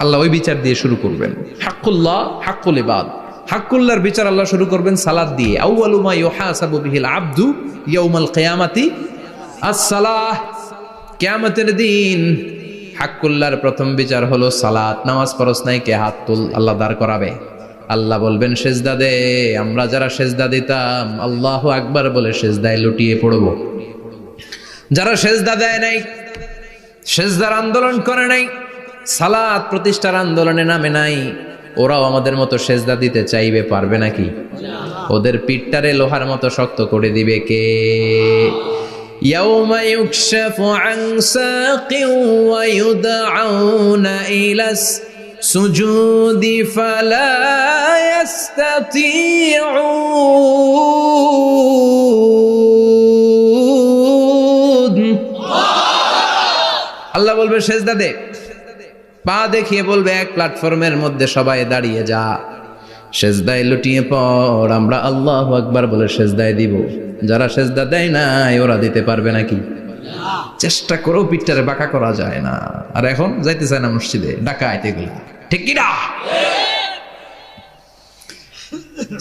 আল্লাহ ওই বিচার দিয়ে শুরু করবেন। হাক্কুল্লাহ, হাক্কুল ইবাদ। হাক্কুল্লাহর বিচার আল্লাহ শুরু করবেন সালাত দিয়ে। আউয়ালু মা ইউহাসাবু বিহিল আবদু ইয়াউমাল কিয়ামাতি আস-সালাহ। কিয়ামতের দিন হাক্কুল্লাহর প্রথম বিচার হলো সালাত। নামাজ পড়স নাই কে? হাত তুল। আল্লাহ দাঁড় করাবে। আল্লাহ বলবেন সেজদা দে। আমরা যারা সেজদা দিতাম আল্লাহু আকবার বলে সেজদায় লুটিয়ে পড়ব। যারা সেজদা দেয় নাই, সেজদার আন্দোলন করে নাই, সালাত প্রতিষ্ঠার আন্দোলনে নামে নাই, ওরাও আমাদের মতো সেজদা দিতে চাইবে, পারবে নাকি? ওদের পিঠটারে লোহার মতো শক্ত করে দিবে কে? ইয়াউমা ইউকশাফু আন সাকিন ওয়া ইউদআউনা ইলাস সুজুদি ফালা ইস্তাতিউন। আল্লাহ বলবে সেজদা দে। পা দেখিয়ে বলবে এক প্ল্যাটফর্মের মধ্যে সবাই দাঁড়িয়ে যা, সেজদায় লুটিয়ে পড়। আমরা আল্লাহু আকবার বলে সেজদায় দিব। যারা সেজদা দেয় নাই ওরা দিতে পারবে নাকি? চেষ্টা করেও পিঠটারে বাঁকা করা যায় না। আর এখন যাইতে চায় না মসজিদে, ডাকাইত এগুলা, ঠিক কি না?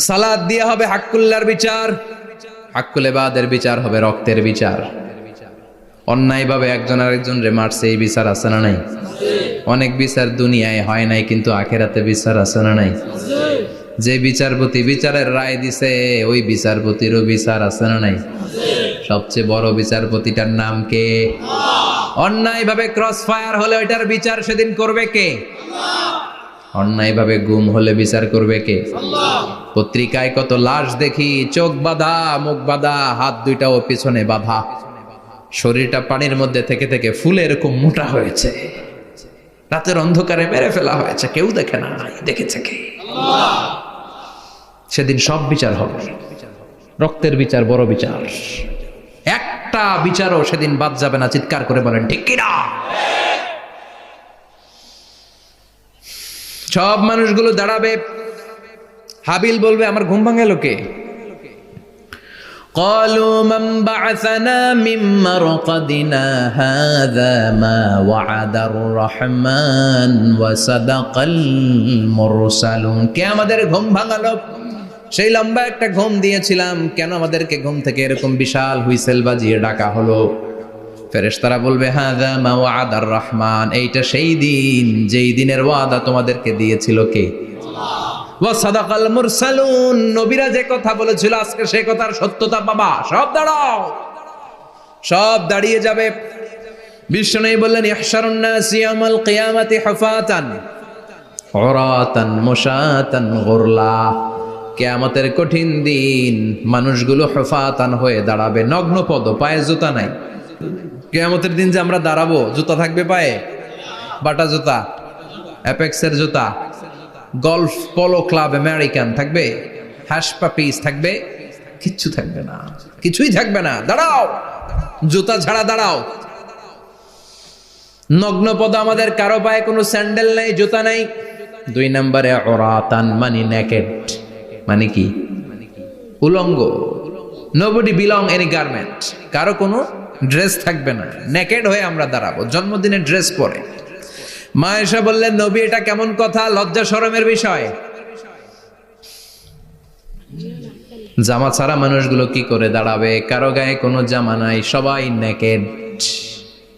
সালাত দিয়ে হবে হাক্কুল্লাহর বিচার, হাক্কুল ইবাদের বিচার হবে রক্তের বিচার। অন্যায় ভাবে একজন আরেকজন রে মারছে, এই বিচার আছে না নাই? অনেক বিচার দুনিয়ায় হয় নাই, কিন্তু আখেরাতে বিচার আছে না নাই? যে বিচারপতি বিচারের রায় দিছে ওই বিচারপতিরও বিচার আছে না নাই? সবচেয়ে বড় বিচারপতিটার নাম কে? অন্যায় ভাবে ক্রস ফায়ার হলে ওইটার বিচার সেদিন করবে কে? অন্যায় ভাবে গুম হলে বিচার করবে কে? পত্রিকায় কত লাশ দেখি, চোখ বাঁধা, মুখ বাঁধা, হাত দুইটাও পিছনে বাঁধা, শরীরটা পানির মধ্যে থেকে থেকে ফুলে এরকম মোটা হয়েছে, রাতের অন্ধকারে মেরে ফেলা হয়েছে, কেউ দেখে না, দেখেছে কে? সেদিন সব বিচার হবে। রক্তের বিচার বড় বিচার। একটা বিচারও সেদিন বাদ যাবে না। চিৎকার করে বলেন ঠিক কিনা? সব মানুষগুলো দাঁড়াবে। হাবিল বলবে আমার ঘুম ভাঙালো কে? قالوا من بعثنا من مرقدنا هذا ما وعد الرحمن وصدق المرسلون। কে আমাদের ঘুম ভাঙালো? সেই লম্বা একটা ঘুম দিয়েছিলাম, কেন আমাদেরকে ঘুম থেকে এরকম বিশাল হুইসেল বাজিয়ে ডাকা হলো? ফেরেশতারা বলবে হাযা মা ওয়াদার রহমান, এইটা সেই দিন যেই দিনের ওয়াদা তোমাদেরকে দিয়েছিল কে? ওয়া সাদাকাল মুরসালুন, নবীরা যে কথা বলেছিল আজকে সেই কথার সত্যতা পাবা। সব দাঁড়াও। সব দাঁড়িয়ে যাবে। বিশ্বনবী বললেন ইহশারুন নাস ইয়াউমাল কিয়ামাতি হুফাতান উরাতান মুশাতান গুরলা। কিয়ামতের কঠিন দিন মানুষগুলো হুফাতান হয়ে দাঁড়াবে, নগ্ন পদ, পায়ে জুতা নাই। কিয়ামতের দিন যে আমরা দাঁড়াবো, জুতা থাকবে পায়ে? বাটা জুতা, অ্যাপেক্সের জুতা, গলফ পোলো ক্লাব আমেরিকান থাকবে? হ্যাশ পাপিস থাকবে? কিচ্ছু থাকবে না, কিছুই থাকবে না। দাঁড়াও, জুতা ছাড়া দাঁড়াও। নগ্ন পদ, আমাদের কারো পায়ে কোনো স্যান্ডেল নাই, জুতা নাই। 2 নম্বরে উরাতান মানে নেকেড, মানে কি? উলঙ্গ। নোবডি বিলং এনি গার্মেন্ট, কারো কোনো ড্রেস থাকবে না, নেকেড হয়ে আমরা দাঁড়াবো, জন্মদিনে ড্রেস পরে। মা আয়েশা বললেন নবী এটা কেমন কথা, লজ্জা শরমের বিষয়। জামা ছাড়া মানুষগুলো কি করে দাঁড়াবে? কারো গায়ে কোনো জামা নাই, সবাই naked.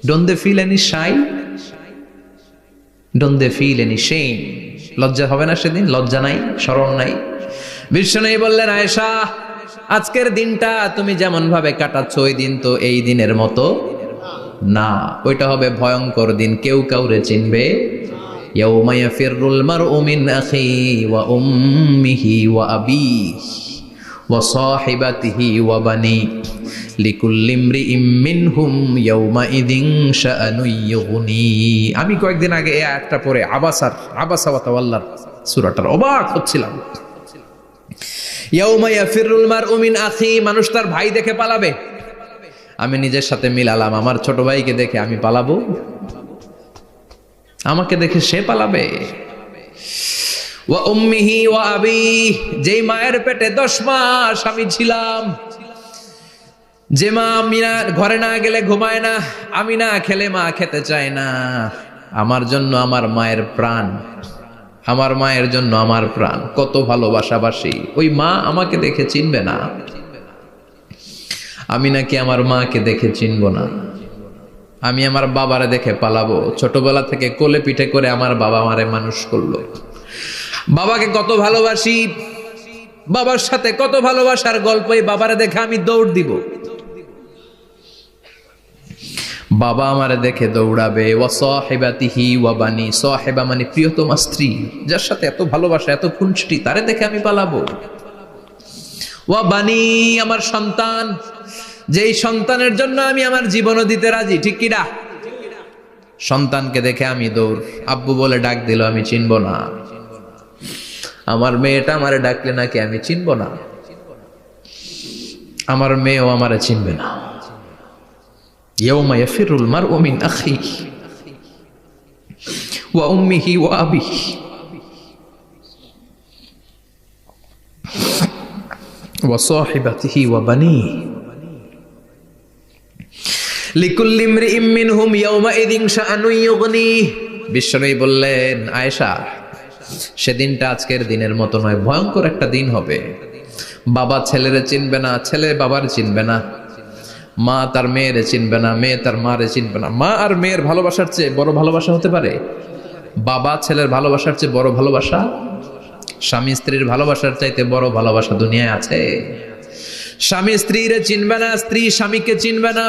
Don't they feel any shy? Don't they feel any shame? লজ্জা হবে না সেদিন? লজ্জা নাই, শরম নাই। বিশ্বনবী বললেন আয়েশা আজকের দিনটা তুমি যেমন ভাবে কাটাচ্ছ ওই দিন তো এই দিনের মতো না, ওইটা হবে ভয়ঙ্কর দিন, কেউ কাউরে চিনবে। ইয়াউমা ইয়াফিরুল মারউ মিন আখিহি ওয়া উম্মিহি ওয়া আবিহি ওয়া সাহিবাতিহি ওয়া বানি লিকুল্লি ইমরিইম মিনহুম ইয়াউমাইযিন শাআনুন ইউগনি। আমি কয়েকদিন আগে এই আয়াতটা পড়ে আবাসা ওয়া তাওয়াল্লার সূরাটার অবাক হচ্ছিলাম। ইয়াউমা ইয়াফিরুল মারউ মিন আখি, মানুষ তার ভাই দেখে পালাবে। আমি নিজের সাথে মিলালাম, আমার ছোট ভাইকে দেখে আমি পালাবো? আমাকে দেখে সে পালাবে? ওয়া উম্মিহি ওয়া আবিহি, যেই মায়ের পেটে 10 মাস আমি ছিলাম, যে মা আমি না ঘরে না গেলে ঘুমায় না, আমি না খেলে মা খেতে চায় না, আমার জন্য আমার মায়ের প্রাণ, আমার মায়ের জন্য আমার প্রাণ, কত ভালোবাসাবাসী। ওই মা আমাকে দেখে চিনবে না, আমি নাকি আমার মাকে দেখে চিনব না। আমি আমার বাবারে দেখে পালাবো। ছোটবেলা থেকে কোলে পিঠে করে আমার বাবা আমারে মানুষ করলো, বাবাকে কত ভালোবাসি, বাবার সাথে কত ভালোবাসার গল্প, এই বাবারে দেখে আমি দৌড় দিব, বাবা আমারে দেখে দৌড়াবে। ওয়া সাহিবাতিহি ওয়া বানি, সাহিবা মানে প্রিয়তমা স্ত্রী, যার সাথে এত ভালোবাসা, এত খুনসুটি, তারে দেখে আমি পালাবো। ওয়া বানি, আমার সন্তান, যেই সন্তানের জন্য আমি আমার জীবনও দিতে রাজি, ঠিক কিনা? সন্তানকে দেখে আমি দৌড়। আব্বু বলে ডাক দিল, আমি চিনব না। আমার মেয়েটা আমারে ডাকলে নাকি আমি চিনব না, আমার মেয়েও আমারে চিনবে না। ইয়াউমা ইয়াফিরুল মারউ মিন আখিহি ওয়া উম্মিহি ওয়া আবিহি ওয়া সাহিবাতিহি ওয়া বানিহি লিকুল্লি ইমরিইম মিনহুম ইয়াউমাইযিন শাআনুন ইউগনি। বিশ্বনবী বললেন আয়েশা সেদিনটা আজকের দিনের মতো নয়, ভয়ঙ্কর একটা দিন হবে। বাবা ছেলেরে চিনবে না, ছেলে বাবার চিনবে না, মা তার মেয়েরে চিনবে না, মেয়ে তার মারে চিনবে না। মা আর মেয়ের ভালোবাসার চেয়ে বড় ভালোবাসা হতে পারে? বাবা ছেলের ভালোবাসার চেয়ে বড় ভালোবাসা? স্বামী স্ত্রীর ভালোবাসার চাইতে বড় ভালোবাসা দুনিয়ায় আছে? স্বামী স্ত্রীরে চিনবে না, স্ত্রী স্বামীকে চিনবে না,